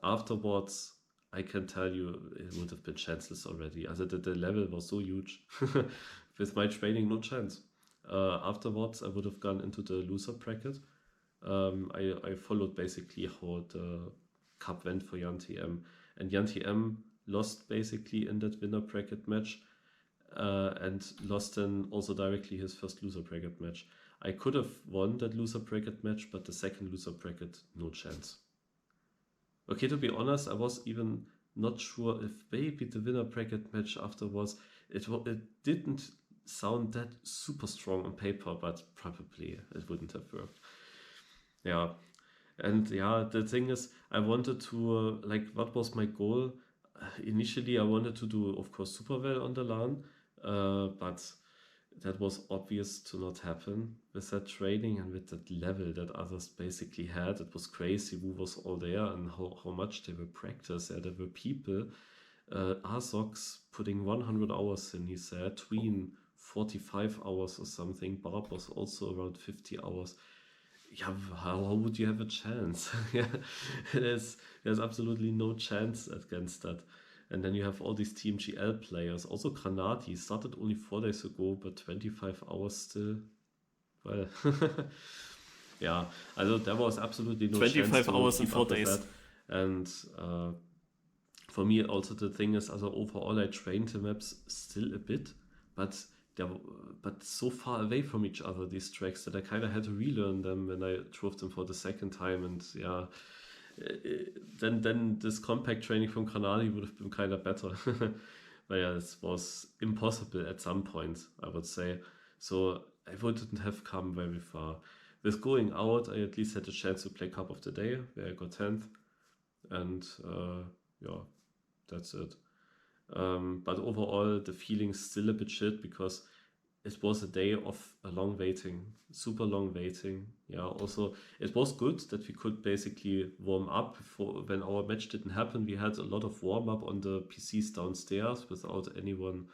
afterwards, I can tell you it would have been chanceless already. Also the level was so huge. With my training, no chance. Afterwards, I would have gone into the loser bracket. I followed basically how the cup went for Jan TM. And Jan TM lost basically in that winner bracket match. And lost then also directly his first loser bracket match. I could have won that loser bracket match, but the second loser bracket, no chance. Okay, to be honest, I was even not sure if maybe the winner bracket match afterwards, it didn't sound that super strong on paper, but probably it wouldn't have worked. Yeah, and yeah, the thing is, I wanted to, like, what was my goal? Initially, I wanted to do, of course, super well on the LAN, but that was obvious to not happen with that training and with that level that others basically had. It was crazy who was all there and how much they were practiced. There were people, Azox putting 100 hours in, he said, Tween 45 hours or something. Barb was also around 50 hours. Yeah, how would you have a chance? Yeah, there's absolutely no chance against that. And then you have all these Team GL players. Also Granati started only 4 days ago, but 25 hours still. Well, yeah, also there was absolutely no 25 hours in 4 days. That. And for me also the thing is, also overall I trained the maps still a bit, but so far away from each other, these tracks, that I kind of had to relearn them when I drove them for the second time. And yeah, then this compact training from Granadi would have been kind of better. But yeah, this was impossible at some point, I would say. So I wouldn't have come very far. With going out, I at least had a chance to play Cup of the Day, where I got 10th. And yeah, that's it. But overall, the feeling's still a bit shit because it was a day of a long waiting, super long waiting. Yeah, also it was good that we could basically warm up before when our match didn't happen. We had a lot of warm up on the PCs downstairs without anyone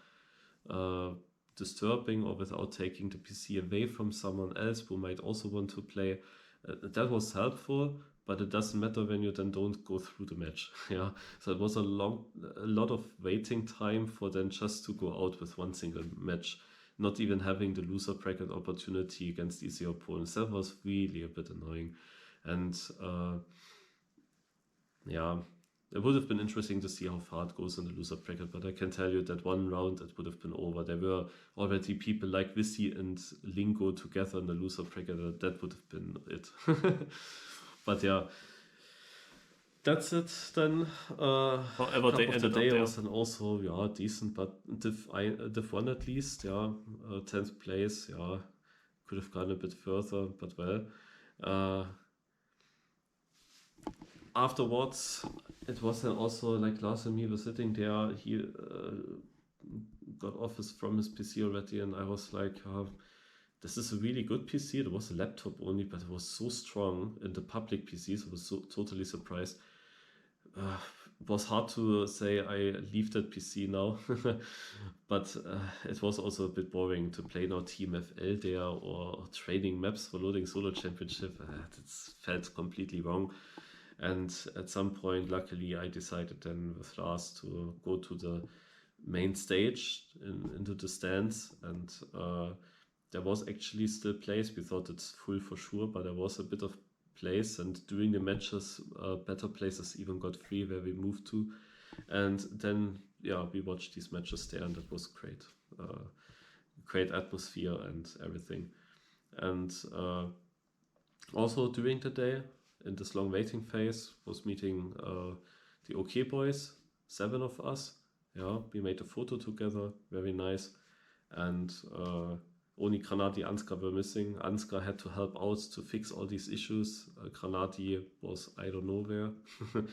disturbing or without taking the PC away from someone else who might also want to play. That was helpful, but it doesn't matter when you then don't go through the match. Yeah, so it was a lot of waiting time for then just to go out with one single match, not even having the loser bracket opportunity against easy opponents. That was really a bit annoying. And yeah, it would have been interesting to see how far it goes in the loser bracket, but I can tell you that one round it would have been over. There were already people like Visi and Lingo together in the loser bracket. That would have been it. But yeah, that's it then. However, they ended the day up was then also decent, but Div 1 at least, 10th place, could have gone a bit further, but well. Afterwards, it was then also like Lars and me were sitting there. He got office from his PC already, and I was like, this is a really good PC. It was a laptop only, but it was so strong in the public PCs. I was so totally surprised. It was hard to say I leave that PC now, but it was also a bit boring to play now Team FL there or training maps for Loading Solo Championship. It felt completely wrong. And at some point, luckily, I decided then with Lars to go to the main stage into the stands, and there was actually still place. We thought it's full for sure, but there was a bit of place, and during the matches, better places even got free where we moved to. And then, we watched these matches there, and it was great. Great atmosphere and everything. And also during the day, in this long waiting phase, was meeting the OK-BOIS, 7 of us. Yeah, we made a photo together, very nice. And only Granati and Ansgar were missing. Ansgar had to help out to fix all these issues. Granati was I don't know where.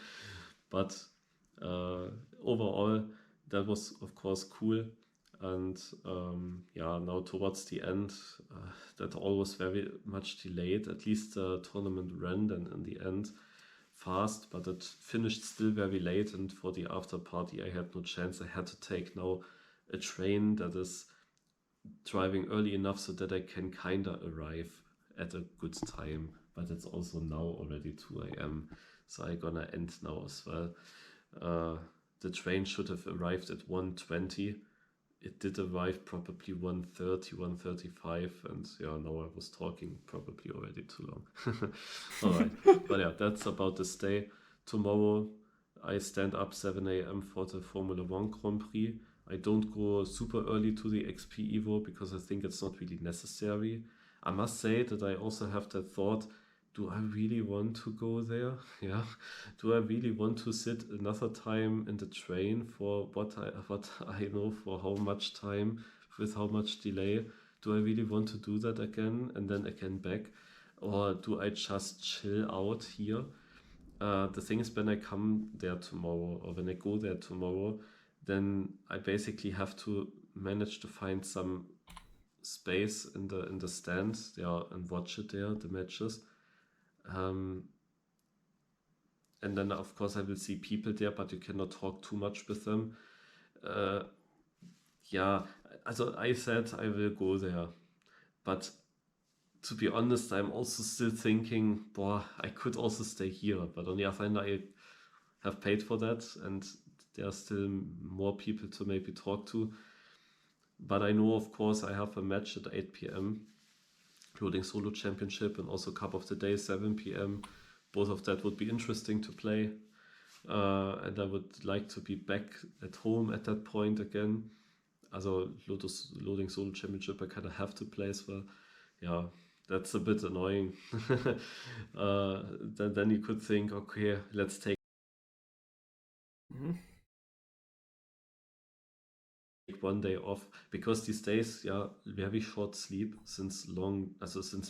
But overall, that was of course cool. And yeah, now towards the end, that all was very much delayed. At least the tournament ran and in the end fast, but it finished still very late. And for the after party, I had no chance. I had to take now a train that is driving early enough so that I can kinda arrive at a good time. But it's also now already 2 AM, so I'm gonna end now as well. The train should have arrived at 1:20. It did arrive probably 1:30, 1:35, and yeah, now I was talking probably already too long. Alright, but yeah, that's about this day. Tomorrow I stand up 7 AM for the Formula 1 Grand Prix. I don't go super early to the XPEVO because I think it's not really necessary. I must say that I also have that thought, do I really want to go there? Yeah. Do I really want to sit another time in the train for what I know for how much time, with how much delay? Do I really want to do that again and then again back? Or do I just chill out here? The thing is, when I come there tomorrow, or when I go there tomorrow, then I basically have to manage to find some space in the stand, yeah, and watch it there, the matches. And then of course I will see people there, but you cannot talk too much with them. Yeah, also I said I will go there, but to be honest, I'm also still thinking, boah, I could also stay here, but on the other hand, I have paid for that, and there are still more people to maybe talk to. But I know, of course, I have a match at 8 PM, including Solo Championship, and also Cup of the Day, 7 PM. Both of that would be interesting to play. And I would like to be back at home at that point again. Also Loading Solo Championship, I kind of have to play as well. Yeah, that's a bit annoying. Then you could think, okay, let's take one day off, because these days, yeah, very short sleep since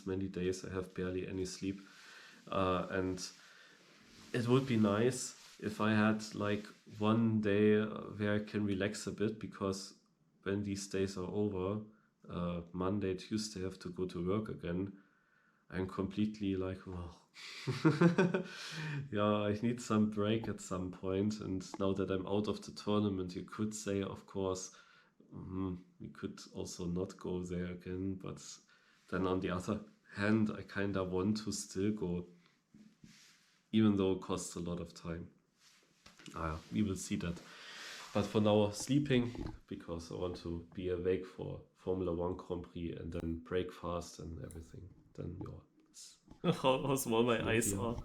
many days. I have barely any sleep, and it would be nice if I had like one day where I can relax a bit, because when these days are over, Monday, Tuesday, I have to go to work again. I'm completely like, oh. Yeah, I need some break at some point. And now that I'm out of the tournament, you could say, of course, we could also not go there again. But then on the other hand, I kind of want to still go, even though it costs a lot of time. We will see that. But for now, sleeping, because I want to be awake for Formula 1 Grand Prix and then break fast and everything. Then yeah. How small my eyes are.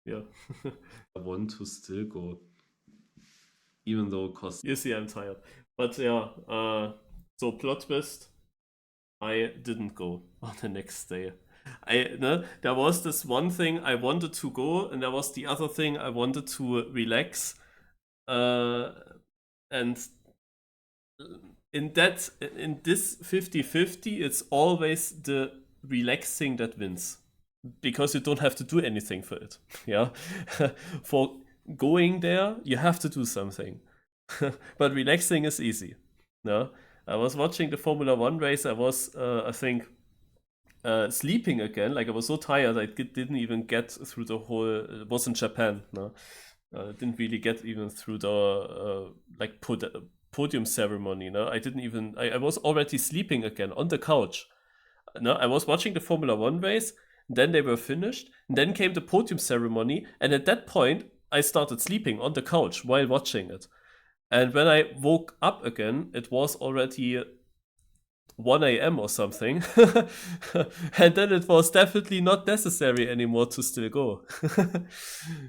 Yeah. I want to still go, even though it costs. You see, I'm tired. But yeah, so plot twist, I didn't go on the next day. There was this one thing I wanted to go, and there was the other thing I wanted to relax. And in this 50-50, it's always the relaxing that wins, because you don't have to do anything for it. Yeah, for going there, you have to do something, but relaxing is easy. No, I was watching the Formula 1 race. I was, I think, sleeping again. Like, I was so tired I didn't even get through the whole. It was in Japan. No, didn't really get even through the podium ceremony. No, I didn't even. I was already sleeping again on the couch. No, I was watching the Formula 1 race. Then they were finished. And then came the podium ceremony, and at that point I started sleeping on the couch while watching it. And when I woke up again, it was already 1 a.m. or something. And then it was definitely not necessary anymore to still go.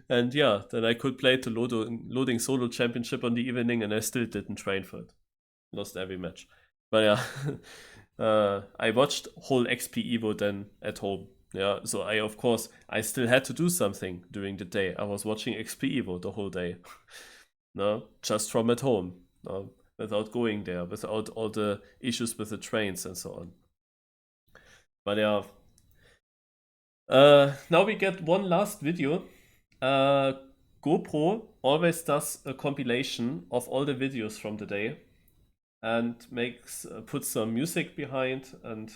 And yeah, then I could play the loading solo championship on the evening, and I still didn't train for it. Lost every match. But yeah, I watched whole XPEVO then at home. Yeah, so of course, I still had to do something during the day. I was watching XPEVO the whole day. No, just from at home. No, without going there, without all the issues with the trains and so on. But yeah, now we get one last video. GoPro always does a compilation of all the videos from the day and puts some music behind, and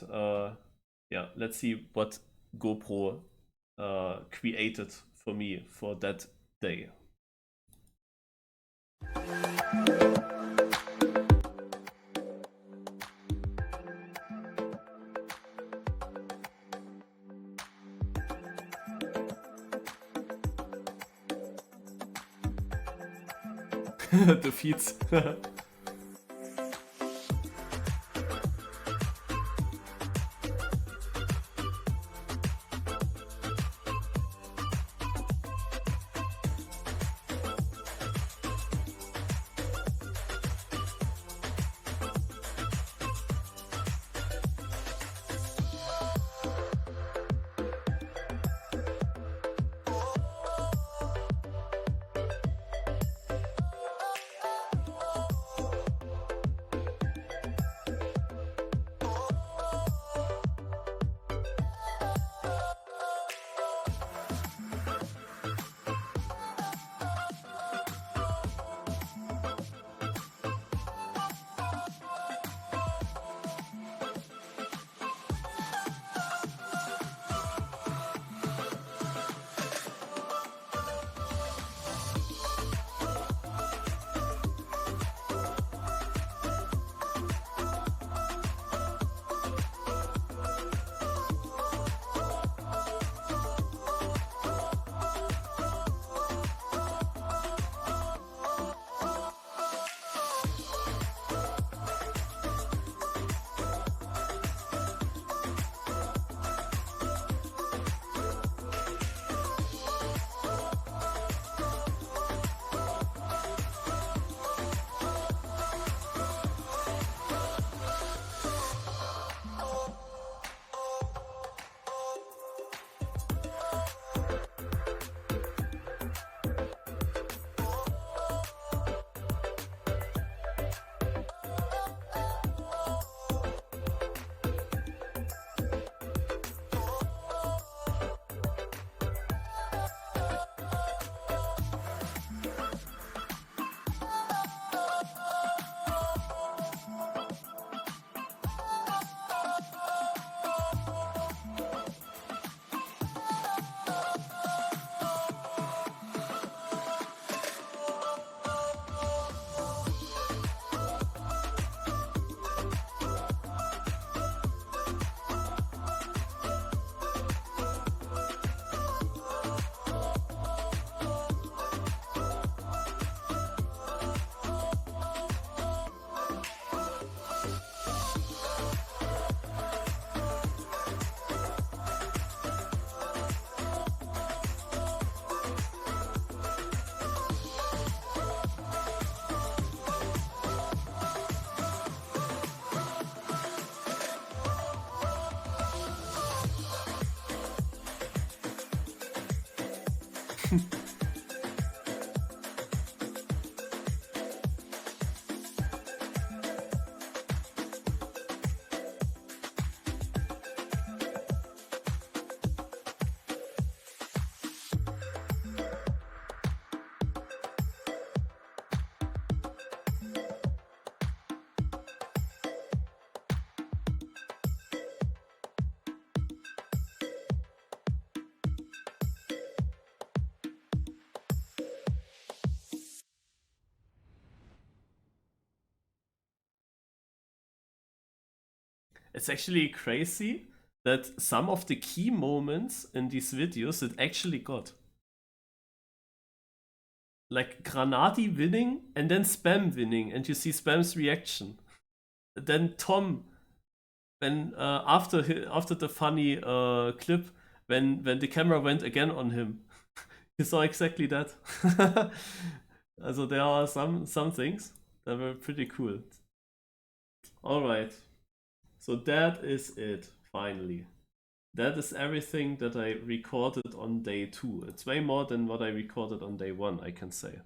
yeah, let's see what GoPro created for me for that day. The feeds. It's actually crazy that some of the key moments in these videos it actually got. Like Granati winning and then Spam winning, and you see Spam's reaction. Then Tom when after the funny clip, when the camera went again on him, you saw exactly that. Also there are some things that were pretty cool. All right, so that is it. Finally, that is everything that I recorded on day 2. It's way more than what I recorded on day 1, I can say.